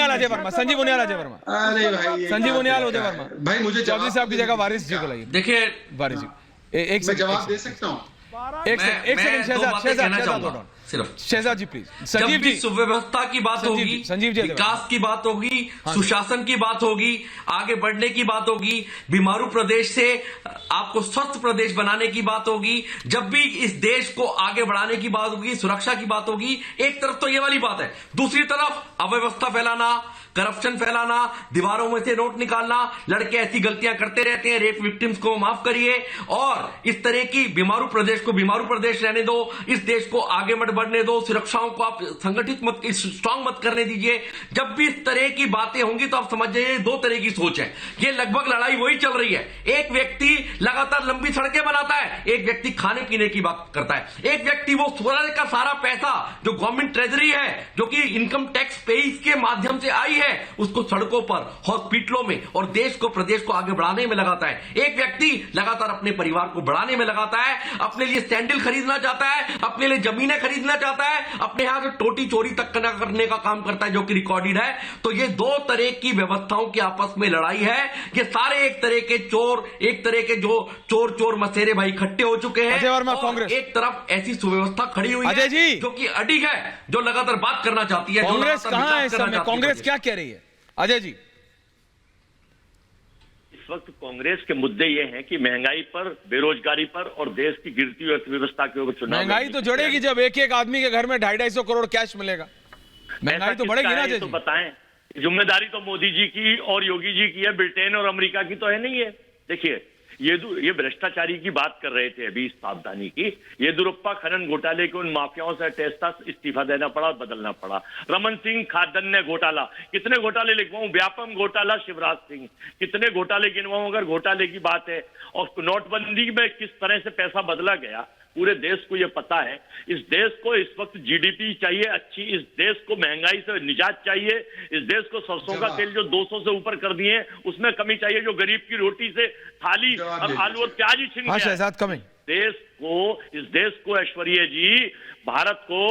अजय वर्मा, अरे भाई संजीव उनियाल अजय वर्मा भाई, मुझे चौधरी साहब की जगह वारिस जी को लाइए। देखिए वारिस जी एक जवाब दे सकता हूँ। एक सेकंड शहजाद जी प्लीज। संजीव जी, सुव्यवस्था की बात होगी, संजीव जी विकास की बात होगी, सुशासन की बात होगी, आगे बढ़ने की बात होगी, बीमारू प्रदेश से आपको स्वस्थ प्रदेश बनाने की बात होगी। जब भी इस देश को आगे बढ़ाने की बात होगी, सुरक्षा की बात होगी, एक तरफ तो ये वाली बात है, दूसरी तरफ अव्यवस्था फैलाना, करप्शन फैलाना, दीवारों में से नोट निकालना, लड़के ऐसी गलतियां करते रहते हैं, रेप विक्टिम्स को माफ करिए, और इस तरह की बीमारू प्रदेश को बीमारू प्रदेश रहने दो, इस देश को आगे मत बढ़ने दो, सुरक्षाओं को आप संगठित मत, स्ट्रांग मत करने दीजिए। जब भी इस तरह की बातें होंगी तो आप समझ जाइए 2 तरह की सोच है। ये लगभग लड़ाई वही चल रही है। एक व्यक्ति लगातार लंबी सड़कें बनाता है, एक व्यक्ति खाने पीने की बात करता है, एक व्यक्ति वो सारे का सारा पैसा जो गवर्नमेंट ट्रेजरी है, जो कि इनकम टैक्स पेइज के माध्यम से आई है, उसको सड़कों पर, हॉस्पिटलों में और देश को प्रदेश को आगे बढ़ाने में लगाता है। एक व्यक्ति लगातार अपने परिवार को बढ़ाने में लगाता है, अपने लिए सैंडल खरीदना चाहता है, अपने लिए जमीनें खरीदना चाहता है, अपने यहां से टोटी चोरी तक करने का काम करता है, जो कि रिकॉर्डेड है। तो ये 2 तरह की व्यवस्थाओं की आपस में लड़ाई है। ये सारे एक तरह के चोर, एक तरह के जो चोर मसेरे भाई इकट्ठे हो चुके हैं। अजय वर्मा कांग्रेस, एक तरफ ऐसी सुव्यवस्था खड़ी हुई है जो कि अडिग है, जो लगातार बात करना चाहती है। कांग्रेस कहां है इस समय? कांग्रेस क्या कह रही है? अजय जी, इस वक्त कांग्रेस के मुद्दे ये हैं कि महंगाई पर, बेरोजगारी पर और देश की गिरती हुई अर्थव्यवस्था के ऊपर चुनाव। महंगाई तो जड़ेगी जब एक आदमी के घर में 250 करोड़ कैश मिलेगा, महंगाई तो बढ़ेगी ना। तो बताएं, जिम्मेदारी तो मोदी जी की और योगी जी की है, ब्रिटेन और अमेरिका की तो है नहीं है। देखिए ये भ्रष्टाचारी की बात कर रहे थे अभी, सावधानी की। येदियुरप्पा खनन घोटाले के उन माफियाओं से टेस्ट था, इस्तीफा देना पड़ा, बदलना पड़ा। रमन सिंह खाद्यान्न घोटाला, कितने घोटाले लिखवाऊं? व्यापम घोटाला, शिवराज सिंह, कितने घोटाले गिनवाऊं अगर घोटाले की बात है? और नोटबंदी में किस तरह से पैसा बदला गया, पूरे देश को ये पता है। इस देश को इस वक्त जीडीपी चाहिए अच्छी, इस देश को महंगाई से निजात चाहिए, इस देश को सरसों का तेल जो 200 से ऊपर कर दिए उसमें कमी चाहिए, जो गरीब की रोटी से थाली और आलू और प्याज ही छिन गया। इस देश को ऐश्वर्या जी, भारत को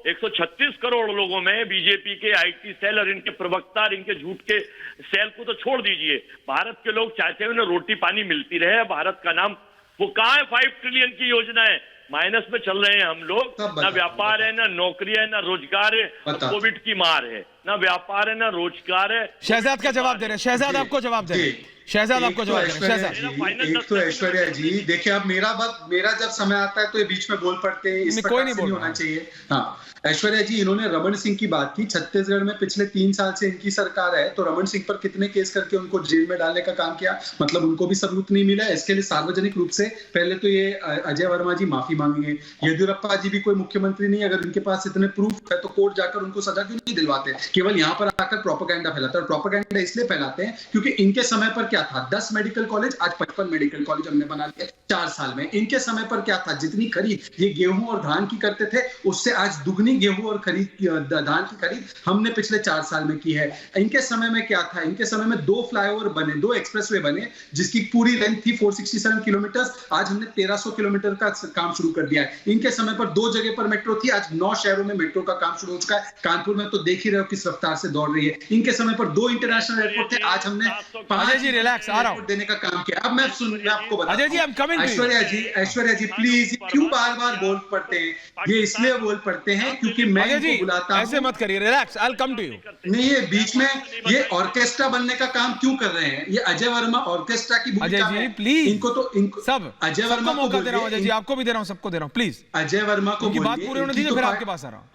136 करोड़ लोगों में बीजेपी के आईटी सेल और इनके प्रवक्ता और इनके झूठ के सेल को तो छोड़ दीजिए, भारत के लोग चाहते हैं उन्हें रोटी पानी मिलती रहे। भारत का नाम वो कहाँ है? 5 ट्रिलियन की योजना है, माइनस में चल रहे हैं हम लोग। ना व्यापार है, ना नौकरी है, ना रोजगार है, कोविड की मार है। ना व्यापार है, ना रोजगार है। शहजाद का जवाब दे रहे हैं, शहजाद आपको जवाब दे रहे हैं, शहजाद आपको जवाब दे रहे हैं। शहजाद, एक तो ऐश्वर्या जी देखिए, अब मेरा जब समय आता है तो ये बीच में बोल पड़ते हैं, इस प्रकार से नहीं होना चाहिए। हाँ, ऐश्वर्या जी, इन्होंने रमन सिंह की बात की। छत्तीसगढ़ में पिछले 3 साल से इनकी सरकार है, तो रमन सिंह पर कितने केस करके उनको जेल में डालने का काम किया, मतलब उनको भी सबूत नहीं मिला। इसके लिए सार्वजनिक रूप से पहले तो ये अजय वर्मा जी माफी मांगेंगे। येदियुरप्पा जी भी कोई मुख्यमंत्री नहीं, अगर उनके पास इतने प्रूफ है तो कोर्ट जाकर उनको सजा क्यों नहीं दिलवाते, केवल यहाँ पर आकर प्रोपेगेंडा फैलाते हैं। और प्रोपेगेंडा इसलिए फैलाते हैं क्योंकि इनके समय पर क्या था, 10 मेडिकल कॉलेज, आज 55 मेडिकल कॉलेज हमने बना लिया 4 साल में। इनके समय पर क्या था, जितनी खरीद ये गेहूं और धान की करते थे, उससे आज दुगनी गेहूं और धान की खरीद हमने पिछले 4 साल में की है। इनके समय में क्या था, इनके समय में 2 फ्लाईओवर बने, 2 एक्सप्रेसवे बने, जिसकी पूरी लेंथ थी 467 किलोमीटर, आज हमने 1300 किलोमीटर का काम शुरू कर दिया है। इनके समय पर 2 जगह पर मेट्रो थी, आज 9 शहरों में मेट्रो का काम शुरू हो चुका है। कानपुर में तो देख ही रहे हो किस रफ्तार से दौड़ रही है। इनके समय पर 2 इंटरनेशनल एयरपोर्ट थे, आज हमने 5 एयरपोर्ट देने का काम किया। अब मैं आपको बताता हूं, ऐश्वर्या जी प्लीज, क्यों बार-बार बोल पड़ते हैं? ये इसलिए बोल पड़ते हैं क्योंकि मैं इनको बुलाता हूं। ऐसे मत करिए, relax, I will come to you. नहीं, ये बीच में ये ऑर्केस्ट्रा बनने का काम क्यों कर रहे हैं? ये अजय वर्मा ऑर्केस्ट्रा की भूमिका में, प्लीज इनको सब अजय वर्मा को मौका दे रहा हूं। अजय जी आपको भी दे रहा हूं, सबको दे रहा हूं, प्लीज अजय वर्मा को बात पूरी होने दीजिए, फिर आपके पास आ रहा हूं।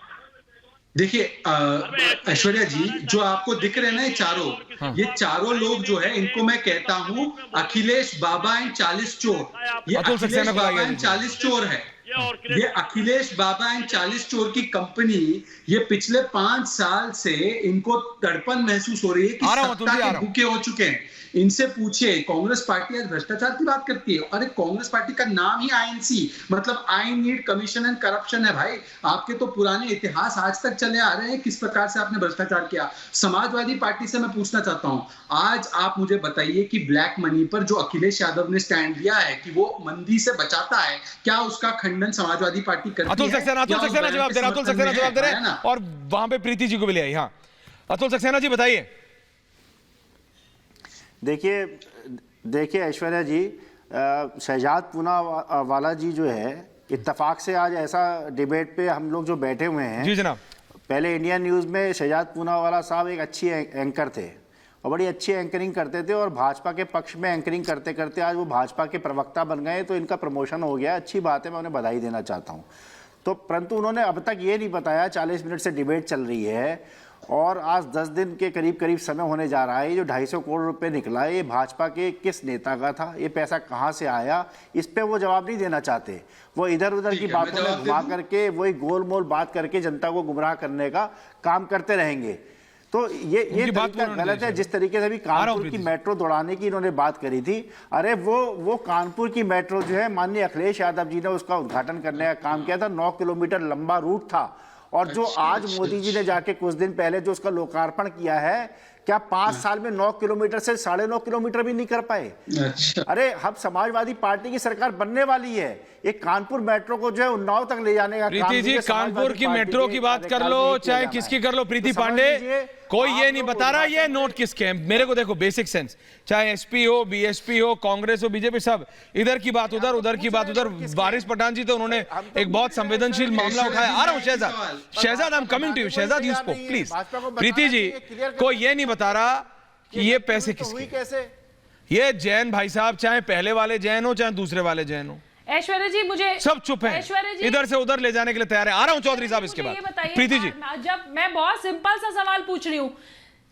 देखिए ऐश्वर्या जी, जो आपको दिख रहे हैं ना ये चारों, ये चारों लोग जो है, इनको मैं कहता हूं अखिलेश बाबा एंड 40 चोर। ये अखिलेश बाबा एंड 40 चोर है। ये अखिलेश बाबा एंड 40 चोर की कंपनी, ये पिछले 5 साल से इनको तड़पन महसूस हो रही है कि सत्ता के भूखे हो चुके हैं। इनसे पूछिए, कांग्रेस पार्टी आज भ्रष्टाचार की बात करती है। अरे कांग्रेस पार्टी का नाम ही आईएनसी, मतलब I need commission and corruption है भाई। आपके तो पुराने इतिहास आज तक चले आ रहे हैं किस प्रकार से आपने भ्रष्टाचार किया। समाजवादी पार्टी से मैं पूछना चाहता हूं, आज आप मुझे बताइए कि ब्लैक मनी पर जो अखिलेश यादव ने स्टैंड लिया है कि वो मंदी से बचाता है, क्या उसका खंडन समाजवादी पार्टी करती है? अतुल सक्सेना जवाब दे रहे हैं, और वहां पे प्रीति जी को भी ले आई। हाँ, अतुल सक्सेना जी बताइए। देखिए ऐश्वर्या जी, शहजाद पूनावाला जी जो है, इत्तेफाक से आज ऐसा डिबेट पे हम लोग जो बैठे हुए हैं जी जनाब, पहले इंडियन न्यूज़ में शहजाद पूनावाला साहब एक अच्छी एंकर थे और बड़ी अच्छी एंकरिंग करते थे, और भाजपा के पक्ष में एंकरिंग करते करते आज वो भाजपा के प्रवक्ता बन गए, तो इनका प्रमोशन हो गया, अच्छी बात है, मैं उन्हें बधाई देना चाहता हूँ। तो परंतु उन्होंने अब तक ये नहीं बताया, 40 मिनट से डिबेट चल रही है और आज 10 दिन के करीब समय होने जा रहा है, ये जो 250 करोड़ रुपए निकला है, ये भाजपा के किस नेता का था, ये पैसा कहाँ से आया, इस पे वो जवाब नहीं देना चाहते। वो इधर उधर की बातों में घुमा करके, वही गोल मोल बात करके जनता को गुमराह करने का काम करते रहेंगे। तो ये तरीका गलत है। जिस तरीके से भी कानपुर की मेट्रो दौड़ाने की इन्होंने बात करी थी, अरे वो कानपुर की मेट्रो जो है, माननीय अखिलेश यादव जी ने उसका उद्घाटन करने का काम किया था। 9 किलोमीटर लंबा रूट था, और जो आज मोदी जी ने जाके कुछ दिन पहले जो उसका लोकार्पण किया है, क्या 5 साल में 9 किलोमीटर से 9.5 किलोमीटर भी नहीं कर पाए? अरे हम समाजवादी पार्टी की सरकार बनने वाली है, एक कानपुर मेट्रो को जो है उन्नाव तक ले जाने का काम। प्रीति जी, कानपुर की मेट्रो की बात कर लो, चाहे किसकी कर लो, प्रीति पांडे, कोई ये नहीं बता रहा ये नोट किसके हैं। मेरे को देखो, बेसिक सेंस, चाहे एसपी हो, बीएसपी हो, कांग्रेस हो, बीजेपी, सब इधर की बात उधर, उधर की बात उधर। वारिस पठान जी तो उन्होंने एक बहुत संवेदनशील मामला उठाया। आ रहा हूं Shehzad, I am coming to you. Shehzad, you spoke please. Preeti ji, कोई ये नहीं बता रहा कि ये पैसे किसके, कैसे ये जैन भाई साहब, चाहे पहले वाले जैन हो चाहे दूसरे वाले जैन हो, ऐश्वर्या जी मुझे सब चुप है, इधर से उधर ले जाने के लिए तैयार है। आ रहा हूं चौधरी साहब इसके बाद। प्रीति जी, जब मैं बहुत सिंपल सा सवाल पूछ रही हूँ,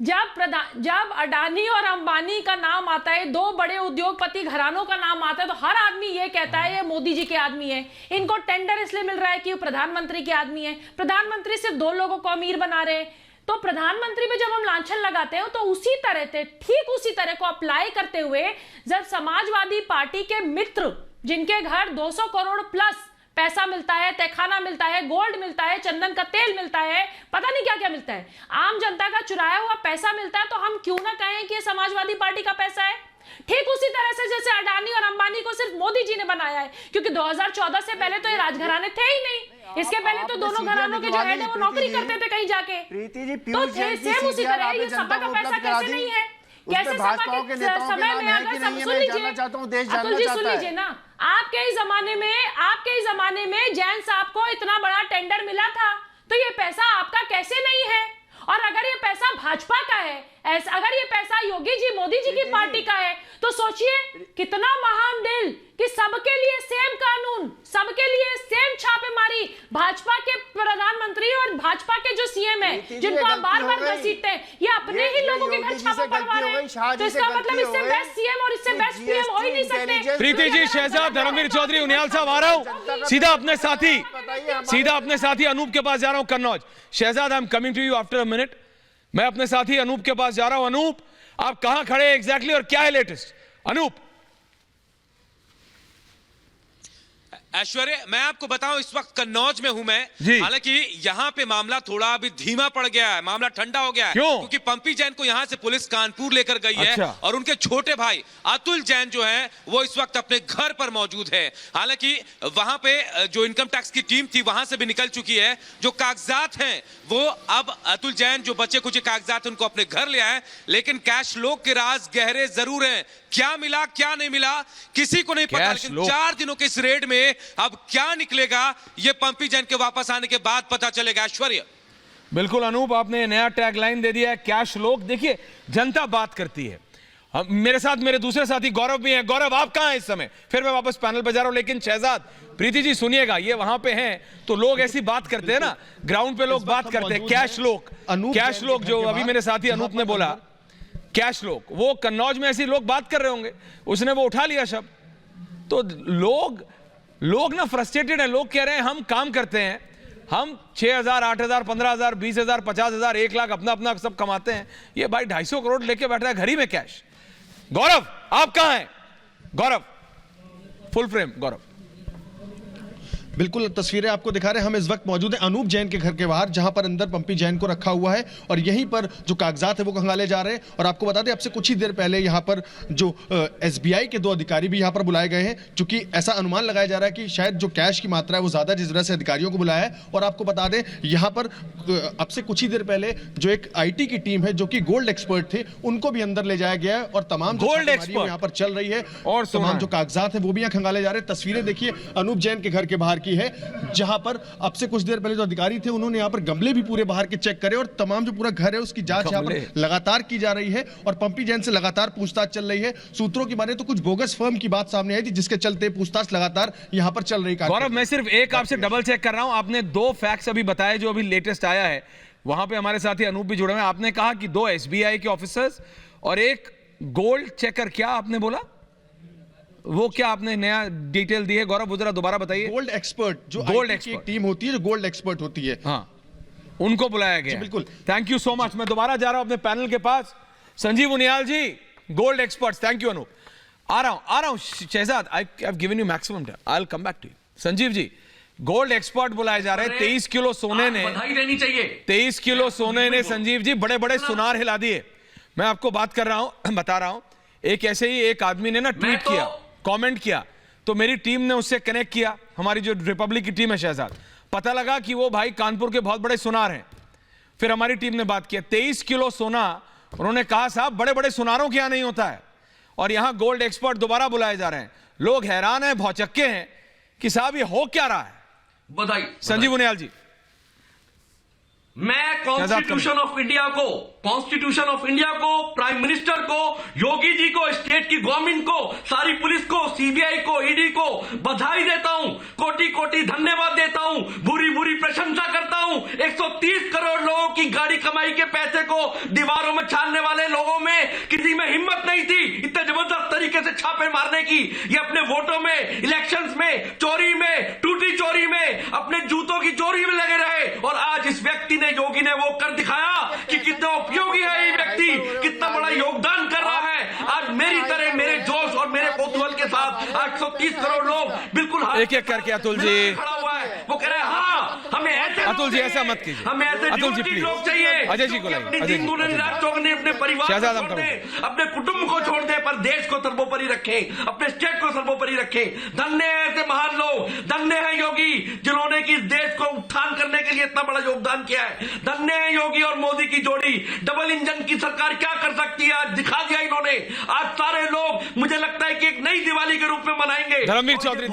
जब अडानी और अंबानी का नाम आता है, दो बड़े उद्योगपति घरानों का नाम आता है, तो हर आदमी ये कहता है ये मोदी जी के आदमी है। इनको टेंडर इसलिए मिल रहा है कि वो प्रधानमंत्री के आदमी है। प्रधानमंत्री सिर्फ 2 लोगों को अमीर बना रहे हैं। तो प्रधानमंत्री पे जब हम लांछन लगाते हैं तो उसी तरह से, ठीक उसी तरह को अप्लाई करते हुए जब समाजवादी पार्टी के मित्र जिनके घर 200 करोड़ प्लस पैसा मिलता है, तहखाना मिलता है, गोल्ड मिलता है, चंदन का तेल मिलता है, पता नहीं क्या क्या मिलता है, आम जनता का चुराया हुआ पैसा मिलता है, तो हम क्यों ना कहें कि ये समाजवादी पार्टी का पैसा है। ठीक उसी तरह से जैसे अडानी और अंबानी को सिर्फ मोदी जी ने बनाया है, क्योंकि 2014 से पहले तो ये राजघराने थे ही नहीं। इसके पहले तो दोनों घरानों के जो हेड है वो नौकरी करते थे कहीं जाके। तो सेम उसी तरह ये सपा का पैसा कैसे नहीं है? कैसे सपा के समय में अगर सब सुन लीजिए, अतुल जी सुन लीजिए ना, आपके ही जमाने में जैन साहब को इतना बड़ा टेंडर मिला था, तो ये पैसा आपका कैसे नहीं है? और अगर ये पैसा भाजपा का है, अगर ये पैसा योगी जी मोदी जी की पार्टी का है, तो सोचिए कितना महान दिल कि सबके लिए सेम कानून, सबके लिए सेम छापेमारी। भाजपा के प्रधानमंत्री और भाजपा के जो सीएम है जिनको आप बार-बार घसीटते हैं, ये अपने ही लोगों के घर छापा पड़वा रहे हैं। तो इसका मतलब इससे बेस्ट सीएम और इससे बेस्ट पीएम हो ही नहीं सकते। प्रीति जी, शहजाद धर्मवीर चौधरी, उनियाल साहब आ रहा हूं, सीधा अपने साथी अनूप के पास जा रहा हूं Kannauj. Shehzad, I am coming to you after a minute. मैं अपने साथी अनूप के पास जा रहा हूं। अनूप, आप कहां खड़े हैं एग्जैक्टली और क्या है लेटेस्ट? अनूप। ऐश्वर्य, मैं आपको बताऊं, इस वक्त कन्नौज में हूं मैं। हालांकि यहां पे मामला थोड़ा अभी धीमा पड़ गया है, मामला ठंडा हो गया है। क्योंकि पंपी जैन को यहां से पुलिस कानपुर लेकर गई है और उनके छोटे भाई अतुल जैन जो है वो इस वक्त अपने घर पर मौजूद है। हालांकि वहां पे जो इनकम टैक्स की टीम थी वहां से भी निकल चुकी है। जो कागजात हैं वो अब अतुल जैन जो बचे कुछ कागजात उनको अपने घर ले आए, लेकिन कैश लोग के राज गहरे जरूर हैं। क्या मिला क्या नहीं मिला किसी को नहीं पता, लेकिन 4 दिनों के इस रेड में अब क्या निकलेगा ये पंपी जैन के वापस आने के बाद पता चलेगा। ऐश्वर्य। बिल्कुल अनूप, आपने नया टैगलाइन दे दिया है, कैश लोग। देखिए, जनता बात करती है। मेरे साथ मेरे दूसरे साथी गौरव भी हैं। गौरव, आप कहां हैं इस समय? फिर मैं वापस पैनल पे जा रहा हूं। लेकिन शहजाद, प्रीति जी सुनिएगा, ये वहां पे हैं तो लोग ऐसी बात करते हैं ना, ग्राउंड पे लोग बात करते हैं। कैश लोग जो अभी मेरे साथी अनूप ने बोला, कैश लोग, वो कन्नौज में ऐसी लोग बात कर रहे होंगे, उसने वो उठा लिया शब्द। तो लोग ना फ्रस्ट्रेटेड है। लोग कह रहे हैं हम काम करते हैं, हम 6,000, 8,000, 15,000, 20,000, 50,000, 1 लाख अपना सब कमाते हैं। ये भाई 250 करोड़ लेके बैठ रहा है घर ही में कैश। गौरव, आप कहां हैं? गौरव, फुल फ्रेम गौरव। बिल्कुल, तस्वीरें आपको दिखा रहे हैं। हम इस वक्त मौजूद हैं अनूप जैन के घर के बाहर, जहां पर अंदर पंपी जैन को रखा हुआ है और यहीं पर जो कागजात है वो खंगाले जा रहे हैं। और आपको बता दें, अब से कुछ ही देर पहले यहां पर जो एसबीआई के 2 अधिकारी भी यहां पर बुलाए गए हैं, क्योंकि ऐसा अनुमान लगाया जा रहा है कि शायद जो कैश की मात्रा है वो ज्यादा, जिस वजह से अधिकारियों को बुलाया है। और आपको बता दें, यहां पर अब से कुछ ही देर पहले जो एक IT की टीम है जो कि गोल्ड एक्सपर्ट थे, उनको भी अंदर ले जाया गया है और तमाम गोल्ड एक्सपर्ट यहां पर चल रही है और तमाम जो कागजात है वो भी यहां खंगाले जा रहे हैं। तस्वीरें देखिए अनूप जैन के घर के बाहर की है, जहां पर अब से कुछ देर पहले जो अधिकारी थे उन्होंने यहां पर गमले भी पूरे बाहर के चेक करे और तमाम जो पूरा घर है उसकी जांच यहां पर लगातार की जा रही है। और पंपी जैन से लगातार पूछताछ चल रही है। सूत्रों की माने तो कुछ बोगस फर्म की बात सामने आई थी, जिसके चलते पूछताछ लगातार यहां पर चल रही है। गौरव, मैं सिर्फ एक आपसे डबल चेक कर रहा हूं। आपने 2 फैक्ट्स अभी बताए जो अभी लेटेस्ट आया है, वहां पे हमारे साथी अनूप भी जुड़े हुए हैं। आपने कहा कि 2 SBI के ऑफिसर्स और एक गोल्ड चेकर, क्या आपने बोला? वो क्या आपने नया डिटेल दी है? गौरव, वो जरा दोबारा बताइए। गोल्ड एक्सपर्ट, जो गोल्ड एक्सपर्ट टीम होती है, जो गोल्ड एक्सपर्ट होती है, हाँ, उनको बुलाया गया। बिल्कुल, थैंक यू सो मच। मैं दोबारा जा रहा हूं अपने पैनल के पास। Sanjeev Uniyal ji, gold experts. Thank you Anoop. आ रहा हूं Shehzad, I have given you maximum time, I will come back to you. Sanjeev ji, gold expert बुलाए जा रहे हैं। 23 किलो सोने ने, बधाई देनी चाहिए। 23 किलो सोने ने संजीव जी बड़े बड़े सुनार हिला दिए। मैं आपको बात कर रहा हूं, बता रहा हूं। एक ऐसे ही एक आदमी ने ना ट्वीट किया, कमेंट किया, तो मेरी टीम ने उससे कनेक्ट किया, हमारी जो रिपब्लिक की टीम है शहजाद। पता लगा कि वो भाई कानपुर के बहुत बड़े सुनार हैं। फिर हमारी टीम ने बात किया, 23 किलो सोना। उन्होंने कहा साहब बड़े बड़े सुनारों के यहां नहीं होता है, और यहां गोल्ड एक्सपर्ट दोबारा बुलाए जा रहे हैं। लोग हैरान हैं, भौचक्के हैं कि साहब ये हो क्या रहा है। बधाई। संजीव उनियाल जी, मैं कॉन्स्टिट्यूशन ऑफ इंडिया को, प्राइम मिनिस्टर को, योगी जी को, स्टेट की गवर्नमेंट को, सारी पुलिस को, सीबीआई को, ईडी को बधाई देता हूं, कोटि कोटि धन्यवाद देता हूं, बुरी बुरी प्रशंसा करता हूं। एक 130 करोड़ लोगों की गाड़ी कमाई के पैसे को दीवारों में छानने वाले लोगों में किसी में हिम्मत नहीं थी इतने जबरदस्त तरीके से छापे मारने की। ये अपने वोटों में, इलेक्शंस में, चोरी में, टूटी चोरी में, अपने जूतों की चोरी में लगे रहे। और आज इस व्यक्ति ने, योगी ने वो कर दिखाया कि कितना उपयोगी है ये व्यक्ति, कितना बड़ा योगदान कर रहा है। आज मेरी तरह, मेरे जोश और मेरे कौतूहल के साथ 130 करोड़ लोग बिल्कुल एक एक करके अतुल जी खड़ा हुआ है। वो कह रहे हैं हाँ, हमें ऐसे अतुल जी ऐसा मत कीजिए, हमें ऐसे अतुल जी प्लीज, लोग चाहिए अजय जी को लाइए, अपने अजय जी, अपने परिवार को छोड़ दें, अपने कुटुंब को छोड़ दें, पर देश को सर्वोपरि रखें, अपने स्टेट को सर्वोपरि रखें। धन्य है ऐसे महान लोग, धन्य है योगी जिन्होंने कि इस देश को उत्थान करने के लिए इतना बड़ा योगदान किया है। धन्य है योगी और मोदी की जोड़ी। डबल इंजन की सरकार क्या कर सकती है आज दिखा दिया इन्होंने। आज सारे लोग मुझे लगता है कि एक नई दिवाली के रूप में मनाएंगे। धर्मवीर चौधरी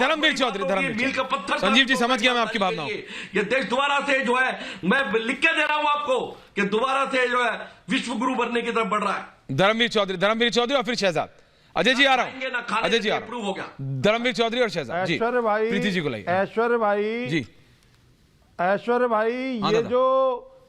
मील का पत्थर, संजीव जी समझ गया मैं आपकी भावनाओं। ये देश दोबारा से जो है, मैं लिख के दे रहा हूं आपको कि दोबारा से जो है विश्व गुरु बनने की तरफ बढ़ रहा है। धर्मवीर चौधरी और फिर शहजाद। अजय जी आ रहा हूं, अजय जी आ रहा हूं। धर्मवीर चौधरी और शहजाद जी, ऐश्वर्य भाई, प्रीति जी को लाइए। ऐश्वर्य भाई जी, ऐश्वर्य भाई,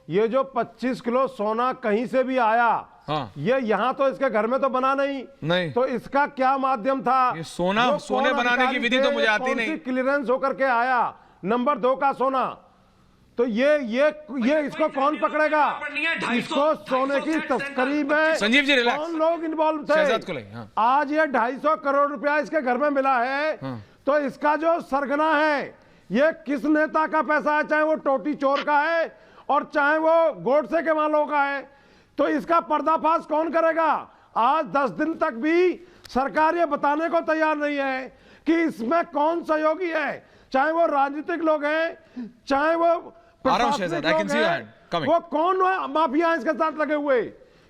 ये जो 25 किलो सोना कहीं से भी आया, हाँ। ये यहाँ तो इसके घर में तो बना नहीं, तो इसका क्या माध्यम था? ये सोने बनाने की विधि तो मुझे आती नहीं। क्लियरेंस होकर के आया नंबर 2 का सोना, तो ये इसको कौन पकड़ेगा? इसको सोने की तस्करी में संजीव जी रिलैक्स, कौन लोग इन्वॉल्व थे? शहजाद को लाइए। हाँ। आज ये 250 करोड़ रुपया इसके घर में मिला है, हाँ। तो इसका जो सरगना है, ये किस नेता का पैसा है? चाहे वो टोटी चोर का है और चाहे वो गोडसे के वालों का है, तो इसका पर्दाफाश कौन करेगा? आज 10 दिन तक भी सरकार ये बताने को तैयार नहीं है कि इसमें कौन सहयोगी है, चाहे वो राजनीतिक लोग हैं, चाहे वो प्रशासनिक लोग हैं, वो कौन माफिया इसके साथ लगे हुए।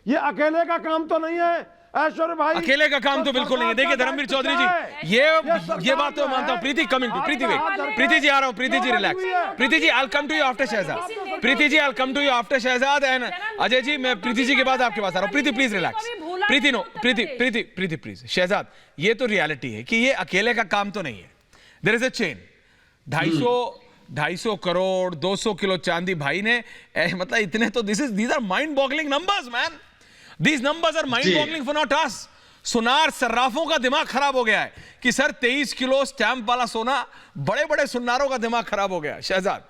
ये अकेले का काम तो नहीं है ऐश्वर्य भाई, अकेले का काम तो बिल्कुल नहीं है। देखिए धर्मवीर चौधरी जी, ये बात तो मानता हूं। Preeti coming to Preeti, wait, Preeti ji आ रहा हूं। Preeti ji relax, Preeti ji I will come to you after Shehzad. Preeti ji I will come to you after Shehzad and Ajay ji, मैं प्रीति जी के बाद आपके पास आ रहा हूं। Preeti please relax, Preeti no, Preeti please. Shehzad, ये तो रियलिटी है कि ये अकेले का काम तो नहीं है। There is a chain. 250 crore 200 kilo चांदी भाई ने, मतलब इतने तो these are mind boggling numbers man. These numbers are mind-boggling for not us. सुनार सर्राफों का दिमाग खराब हो गया है कि सर 23 किलो स्टैंप वाला सोना, बड़े बड़े सुनारों का दिमाग खराब हो गया है। शहजाद,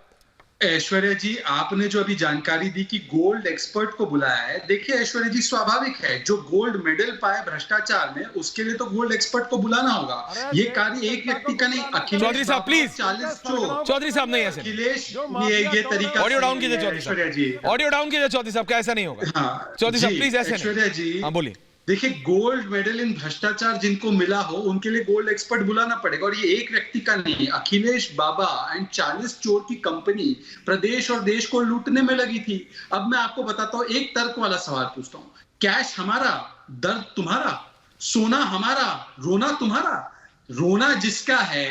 ऐश्वर्या जी, आपने जो अभी जानकारी दी कि गोल्ड एक्सपर्ट को बुलाया है, देखिए ऐश्वर्या जी, स्वाभाविक है, जो गोल्ड मेडल पाए भ्रष्टाचार में, उसके लिए तो गोल्ड एक्सपर्ट को बुलाना होगा। ये कार्य एक व्यक्ति का नहीं। अखिलेश चौधरी साहब प्लीज, 40 चोर, चौधरी साहब नहीं ऐसे, अखिलेश ये तरीका, ऑडियो डाउन कीजिए चौधरी ऐश्वर्या जी, साहब, ऑडियो डाउन कीजिए चौधरी साहब, क्या ऐसा नहीं होगा? चौधरी साहब प्लीज ऐसे ऐश्वर्या जी, हाँ बोलिए। देखिए, गोल्ड मेडल इन भ्रष्टाचार जिनको मिला हो उनके लिए गोल्ड एक्सपर्ट बुलाना पड़ेगा, और ये एक व्यक्ति का नहीं है। अखिलेश बाबा एंड 40 चोर की कंपनी प्रदेश और देश को लूटने में लगी थी। अब मैं आपको बताता हूं, एक तर्क वाला सवाल पूछता हूं। कैश हमारा, दर्द तुम्हारा, सोना हमारा, रोना तुम्हारा। रोना जिसका है,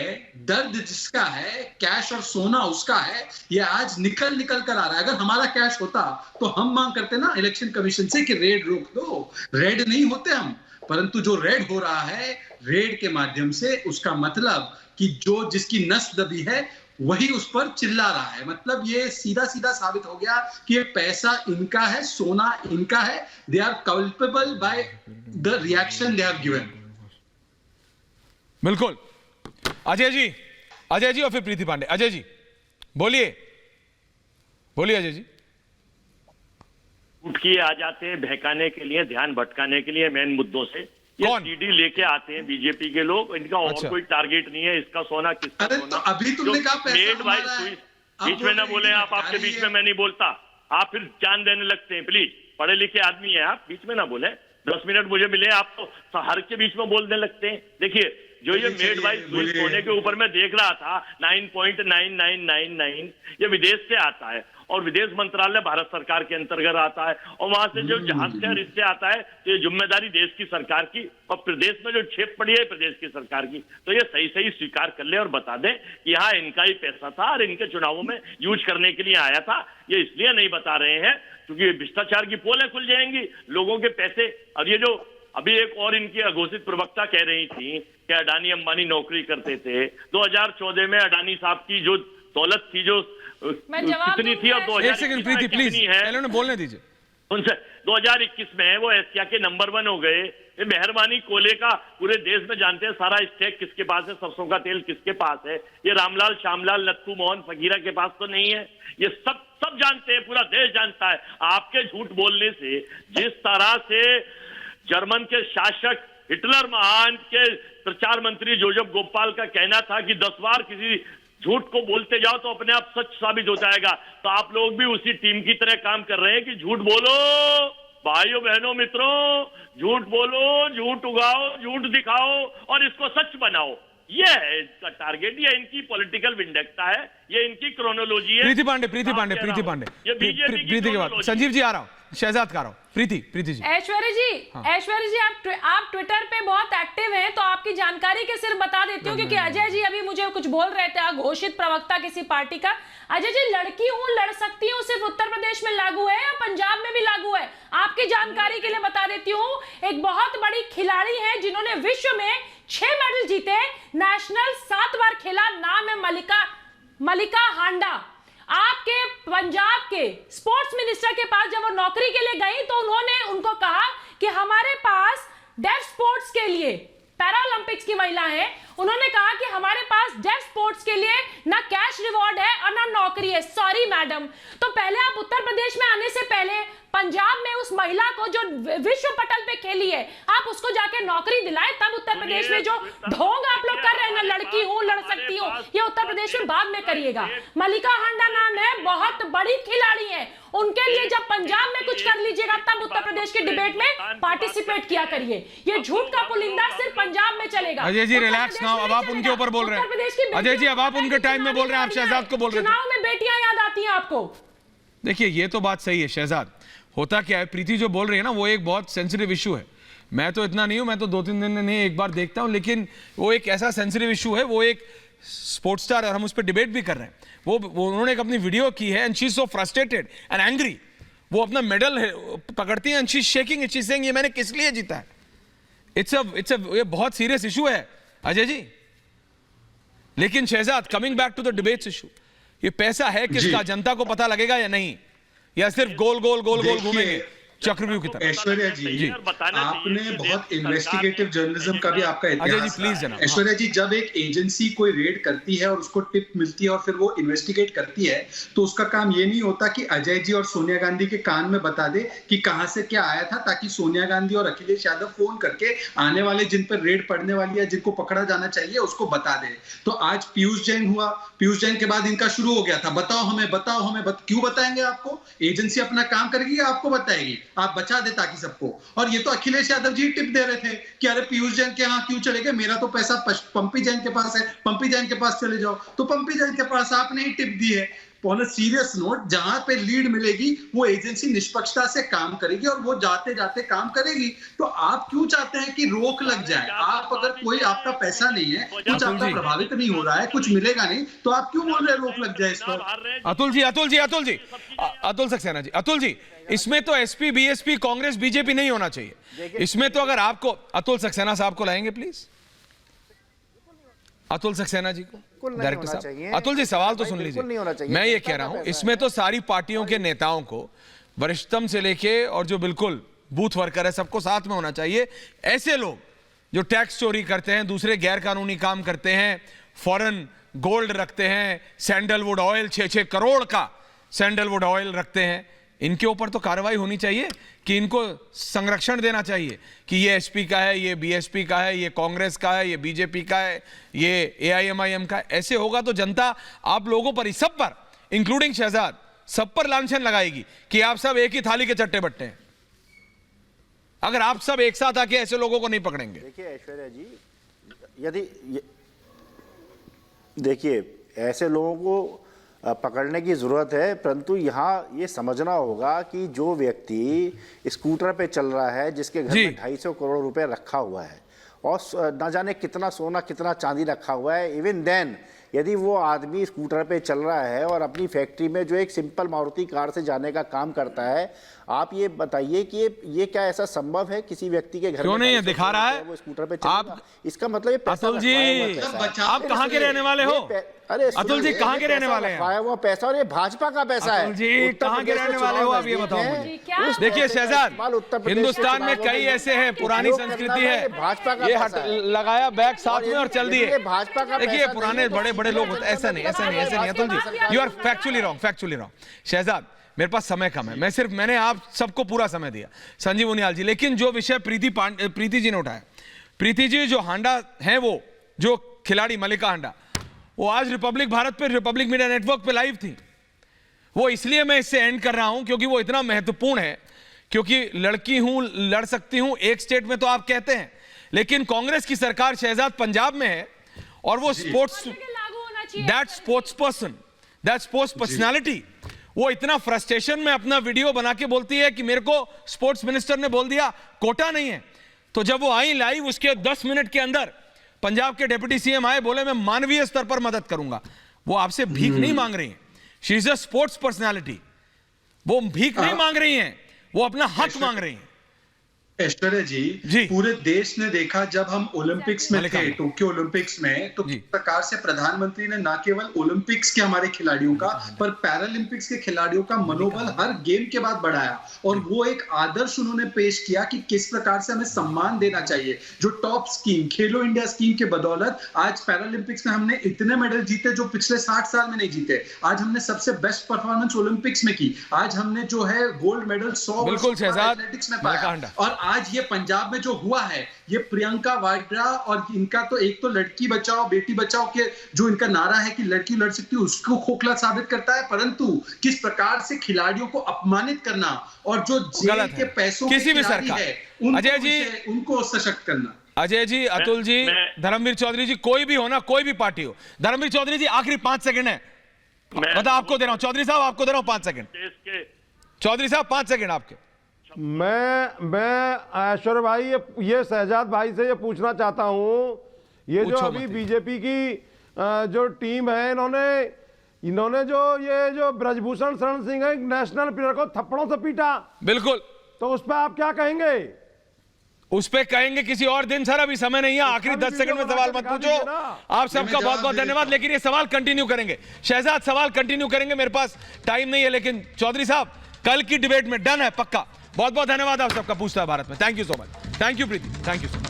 दर्द जिसका है, कैश और सोना उसका है। ये आज निकल कर आ रहा है। अगर हमारा कैश होता तो हम मांग करते ना इलेक्शन कमीशन से कि रेड रोक दो। रेड नहीं होते हम, परंतु जो रेड हो रहा है, रेड के माध्यम से उसका मतलब कि जो जिसकी नस दबी है वही उस पर चिल्ला रहा है। मतलब ये सीधा सीधा साबित हो गया कि ये पैसा इनका है, सोना इनका है। They are culpable by the reaction they have given. बिल्कुल। अजय जी और फिर प्रीति पांडे। अजय जी बोलिए अजय जी। उठ किए आ जाते हैं बहकाने के लिए, ध्यान भटकाने के लिए मेन मुद्दों से। ये सीडी लेके आते हैं बीजेपी के लोग। इनका और कोई टारगेट नहीं है। इसका सोना किसका सोना? तो अभी तुमने कहा मेड वाइज बीच में ना बोले आप, आपके बीच में मैं नहीं बोलता। आप फिर जान देने लगते हैं। प्लीज, पढ़े लिखे आदमी है आप, बीच में ना बोले। 10 मिनट मुझे मिले, आप तो हर के बीच में बोलने लगते हैं। देखिए, जो ये मेड वाइज सोने के ऊपर मैं देख रहा था 9.9999, ये विदेश से आता है और विदेश मंत्रालय भारत सरकार के अंतर्गत आता है, और वहां से जो जहां से रिश्ते आता है, तो ये जिम्मेदारी देश की सरकार की, और प्रदेश में जो छेप पड़ी है प्रदेश की सरकार की। तो ये सही स्वीकार कर ले और बता दें कि यहाँ इनका ही पैसा था और इनके चुनावों में यूज करने के लिए आया था। ये इसलिए नहीं बता रहे हैं क्योंकि भ्रष्टाचार की पोलें खुल जाएंगी, लोगों के पैसे। और ये जो अभी एक और इनकी अघोषित प्रवक्ता कह रही थी कि अडानी अंबानी नौकरी करते थे। 2014 में अडानी साहब की जो दौलत थी जो कितनी थी और 2021 प्रीति प्लीज पहले उन्हें बोलने दीजिए। उनसे 2021 में वो एशिया के नंबर 1 हो गए। ये मेहरबानी कोयले का पूरे देश में जानते हैं सारा स्टेक किसके पास है, सरसों का तेल किसके पास है। ये रामलाल श्यामलाल नत्थू मोहन फकीरा के पास तो नहीं है। ये सब जानते हैं, पूरा देश जानता है। आपके झूठ बोलने से जिस तरह से जर्मन के शासक हिटलर महान के प्रचार मंत्री जोसेफ गोपाल का कहना था कि 10 बार किसी झूठ को बोलते जाओ तो अपने आप सच साबित हो जाएगा, तो आप लोग भी उसी टीम की तरह काम कर रहे हैं कि झूठ बोलो भाइयों बहनों मित्रों, झूठ बोलो, झूठ उगाओ, झूठ दिखाओ और इसको सच बनाओ। ये है इसका टारगेट, ये इनकी पॉलिटिकल विंडक्टा है, ये इनकी क्रोनोलॉजी है। प्रीति पांडे ये बीजेपी की के बाद संजीव जी आ रहा हूँ, शहजाद का रहा हूँ। प्रीति जी। ऐश्वर्या जी आप ट्विटर पे बहुत एक्टिव हैं, तो आपकी जानकारी के सिर्फ बता देती हूँ क्योंकि अजय जी अभी मुझे कुछ बोल रहे थे, घोषित प्रवक्ता किसी पार्टी का। अजय जी, लड़की हूँ लड़ सकती हूँ सिर्फ उत्तर प्रदेश में लागू है या पंजाब में भी लागू है? आपकी जानकारी के लिए बता देती हूँ, एक बहुत बड़ी खिलाड़ी है जिन्होंने विश्व में 6 मेडल जीते, नेशनल 7 बार खेला, नाम है मलिका हांडा। आपके पंजाब के स्पोर्ट्स मिनिस्टर के पास जब वो नौकरी के लिए गई तो उन्होंने उनको कहा कि हमारे पास डेफ स्पोर्ट्स के लिए, पैरालंपिक्स की महिला है, उन्होंने कहा कि हमारे पास डेफ स्पोर्ट्स के लिए ना कैश रिवॉर्ड है और ना नौकरी है। Sorry madam. तो पहले आप उत्तर प्रदेश में आने से पहले पंजाब में उस महिला को जो विश्व पटल पे खेली है, आप उसको जाके नौकरी दिलाए, तब उत्तर प्रदेश में जो ढोंग आप लोग कर रहे हैं ना, लड़की हूं लड़ सकती हूं, ये उत्तर प्रदेश में बाद में करिएगा। मलिका हांडा नाम है, बहुत बड़ी खिलाड़ी है, उनके लिए जब पंजाब में कुछ कर लीजिएगा तब उत्तर प्रदेश के डिबेट में पार्टिसिपेट किया करिए। ये झूठ का पुलिंदा सिर्फ पंजाब में चलेगा। अजय जी रिलैक्स नाउ, अब आप उनके ऊपर बोल रहे हैं। अजय जी अब आप उनके टाइम में बोल रहे हैं, आप शहजाद को बोल रहे हैं। चुनाव में बेटियां याद आती हैं आपको। देखिए ये तो बात सही है शहजाद, होता क्या है, प्रीति जो बोल रही है ना वो एक बहुत सेंसिटिव इशू है। मैं तो इतना नहीं हूं, मैं तो 2-3 दिन में एक बार देखता हूं, लेकिन वो एक ऐसा सेंसिटिव इशू है, वो एक स्पोर्ट्स स्टार और हम उस पर डिबेट भी कर रहे हैं। वो उन्होंने एक अपनी वीडियो की है and she is so frustrated and angry. वो अपना मेडल पकड़ती है and she is shaking it, she is saying ये मैंने किस लिए जीता है। इट्स अ ये बहुत सीरियस इशू है अजय जी। लेकिन Shehzad, coming back to the debates issue, ये पैसा है किसका, जनता को पता लगेगा या नहीं, या सिर्फ गोल गोल घूमेंगे चक्रव्यूह की तरह? ऐश्वर्या जी आपने बहुत इन्वेस्टिगेटिव जर्नलिज्म का भी आपका इतिहास प्लीज है। ऐश्वर्या जी, जब एक एजेंसी कोई रेड करती है और उसको टिप मिलती है और फिर वो इन्वेस्टिगेट करती है, तो उसका काम ये नहीं होता कि अजय जी और सोनिया गांधी के कान में बता दे कि कहां से क्या आया था, ताकि सोनिया गांधी और अखिलेश यादव फोन करके आने वाले जिन पर रेड पड़ने वाली है, जिनको पकड़ा जाना चाहिए, उसको बता दे। तो आज पीयूष जैन हुआ, पीयूष जैन के बाद इनका शुरू हो गया था, बताओ हमें क्यों बताएंगे आपको? एजेंसी अपना काम करेगी या आपको बताएगी? आप बचा दे ताकि सबको। और ये तो अखिलेश यादव जी टिप दे रहे थे कि अरे पीयूष जैन के यहाँ क्यों चले गए, मेरा तो पैसा पंपी जैन के पास है, पंपी जैन के पास चले जाओ। तो पंपी जैन के पास आपने ही टिप दी है। ऑन अ सीरियस नोट, जहां पे लीड मिलेगी वो एजेंसी निष्पक्षता से काम करेगी और वो जाते जाते काम करेगी। तो आप क्यों चाहते हैं कि रोक लग जाए? आप अगर कोई आपका पैसा नहीं है, कुछ आपका प्रभावित नहीं हो रहा है, कुछ मिलेगा नहीं, तो आप क्यों बोल रहे हैं रोक लग जाए इस पर? अतुल सक्सेना जी, अतुल जी, इसमें तो एसपी बीएसपी कांग्रेस बीजेपी नहीं होना चाहिए। इसमें तो अगर आपको अतुल सक्सेना साहब को लाएंगे प्लीज, अतुल सक्सेना जी को, डायरेक्टर साहब। अतुल जी सवाल तो सुन लीजिए, मैं ये कह रहा हूं इसमें तो सारी पार्टियों के नेताओं को, वरिष्ठतम से लेके और जो बिल्कुल बूथ वर्कर है, सबको साथ में होना चाहिए। ऐसे लोग जो टैक्स चोरी करते हैं, दूसरे गैर कानूनी काम करते हैं, फॉरेन गोल्ड रखते हैं, सैंडलवुड ऑयल 6-6 करोड़ का सैंडलवुड ऑयल रखते हैं, इनके ऊपर तो कार्रवाई होनी चाहिए कि इनको संरक्षण देना चाहिए कि ये एसपी का है, ये बीएसपी का है, ये कांग्रेस का है, ये बीजेपी का है, ये एआईएमआईएम का है। ऐसे होगा तो जनता आप लोगों पर ही, सब पर, इंक्लूडिंग शहजाद, सब पर लांछन लगाएगी कि आप सब एक ही थाली के चट्टे बट्टे हैं, अगर आप सब एक साथ आके ऐसे लोगों को नहीं पकड़ेंगे। देखिए ऐश्वर्या जी, यदि देखिए ऐसे लोगों को पकड़ने की ज़रूरत है, परंतु यहाँ ये समझना होगा कि जो व्यक्ति स्कूटर पे चल रहा है, जिसके घर में 250 करोड़ रुपए रखा हुआ है और न जाने कितना सोना कितना चांदी रखा हुआ है, इवन देन यदि वो आदमी स्कूटर पे चल रहा है और अपनी फैक्ट्री में जो एक सिंपल मारुति कार से जाने का काम करता है, आप ये बताइए कि ये क्या ऐसा संभव है किसी व्यक्ति के घर क्यों में नहीं है? दिखा रहा है वो स्कूटर पे चलेगा? इसका मतलब ये पैसा अतुल जी, आप कहाँ के रहने वाले हो? अरे अतुल जी, कहाँ के रहने वाले हैं? आया हुआ पैसा, और ये भाजपा का पैसा है। अतुल जी, कहाँ के रहने वाले हो आप, ये बताओ मुझे। देखिए शहजाद, हिंदुस्तान में कई ऐसे हैं, पुरानी संस्कृति है, भाजपा का ये हट लगाया बैग साथ में और चल दिए। भाजपा का देखिए पुराने बड़े बड़े लोग होते, ऐसा नहीं Atul ji, you are factually wrong. Shehzad, मेरे पास समय कम है, मैंने आप सबको पूरा समय दिया, संजीव उनियाल जी। लेकिन जो विषय प्रीति जी ने उठाया, प्रीति जी जो हांडा है, वो जो खिलाड़ी मलिका हांडा, वो आज रिपब्लिक भारत पे, रिपब्लिक मीडिया नेटवर्क पे लाइव थी। वो इसलिए मैं इससे एंड कर रहा हूं क्योंकि वो इतना महत्वपूर्ण है, क्योंकि लड़की हूं, लड़ सकती हूं, एक स्टेट में तो आप कहते हैं, लेकिन कांग्रेस की सरकार शहजाद पंजाब में है, और वो स्पोर्ट्स पर्सनालिटी, वो इतना फ्रस्ट्रेशन में अपना वीडियो बना के बोलती है कि मेरे को स्पोर्ट्स मिनिस्टर ने बोल दिया कोटा नहीं है। तो जब वो आई लाइव, उसके 10 मिनट के अंदर पंजाब के डिप्टी सीएम आए, बोले मैं मानवीय स्तर पर मदद करूंगा। वो आपसे भीख नहीं मांग रही हैं, she is a sports personality. वो भीख नहीं मांग रही हैं, वो अपना हक मांग रही हैं। ऐश्वर्या जी, पूरे देश ने देखा जब हम ओलंपिक्स में थे, टोक्यो ओलंपिक्स में, तो किस प्रकार से प्रधानमंत्री ने न केवल ओलंपिक्स के हमारे खिलाड़ियों का, पर पैरालंपिक्स के खिलाड़ियों का मनोबल हर गेम के बाद बढ़ाया, और वो एक आदर्श उन्होंने पेश किया कि किस प्रकार से हमें सम्मान देना चाहिए। जो टॉप स्कीम, खेलो इंडिया स्कीम के बदौलत आज पैरालंपिक्स में हमने इतने मेडल जीते जो पिछले 60 साल में नहीं जीते। आज हमने सबसे बेस्ट परफॉर्मेंस ओलंपिक्स में की। आज हमने जो है गोल्ड मेडल 100 एथलेटिक्स में पाया। और आज ये पंजाब में जो हुआ है, ये प्रियंका वाड्रा, और इनका तो एक तो लड़की बचाओ बेटी बचाओ के जो इनका नारा है कि लड़की लड़ सकती है, उसको खोखला साबित करता है। परंतु किस प्रकार से खिलाड़ियों को अपमानित करना, और जो जेल के पैसों किसी भी सरकार है, अजय जी, उनको सशक्त करना। अजय जी, अतुल जी, धर्मवीर चौधरी जी, कोई भी हो ना, कोई भी पार्टी हो। धर्मवीर चौधरी जी, आखिरी 5 सेकंड है, बता आपको दे रहा हूं। चौधरी साहब, आपको दे रहा हूं 5 सेकंड। चौधरी साहब 5 सेकंड आपके। मैं ऐश्वर्या भाई, ये शहजाद भाई से ये पूछना चाहता हूं, ये जो अभी बीजेपी की जो टीम है, इन्होंने जो ब्रजभूषण शरण सिंह है, नेशनल प्लेयर को थप्पड़ों से पीटा। बिल्कुल, तो उस पर आप क्या कहेंगे? उस पे कहेंगे किसी और दिन सर, अभी समय नहीं है। आखिरी 10 सेकंड में सवाल मत पूछो। आप सबका बहुत बहुत धन्यवाद, लेकिन ये सवाल कंटिन्यू करेंगे। शहजाद, सवाल कंटिन्यू करेंगे, मेरे पास टाइम नहीं है। लेकिन चौधरी साहब, कल की डिबेट में डन है, पक्का। बहुत बहुत धन्यवाद आप सबका। पूछता है भारत में, thank you so much. Thank you Preeti, thank you so much.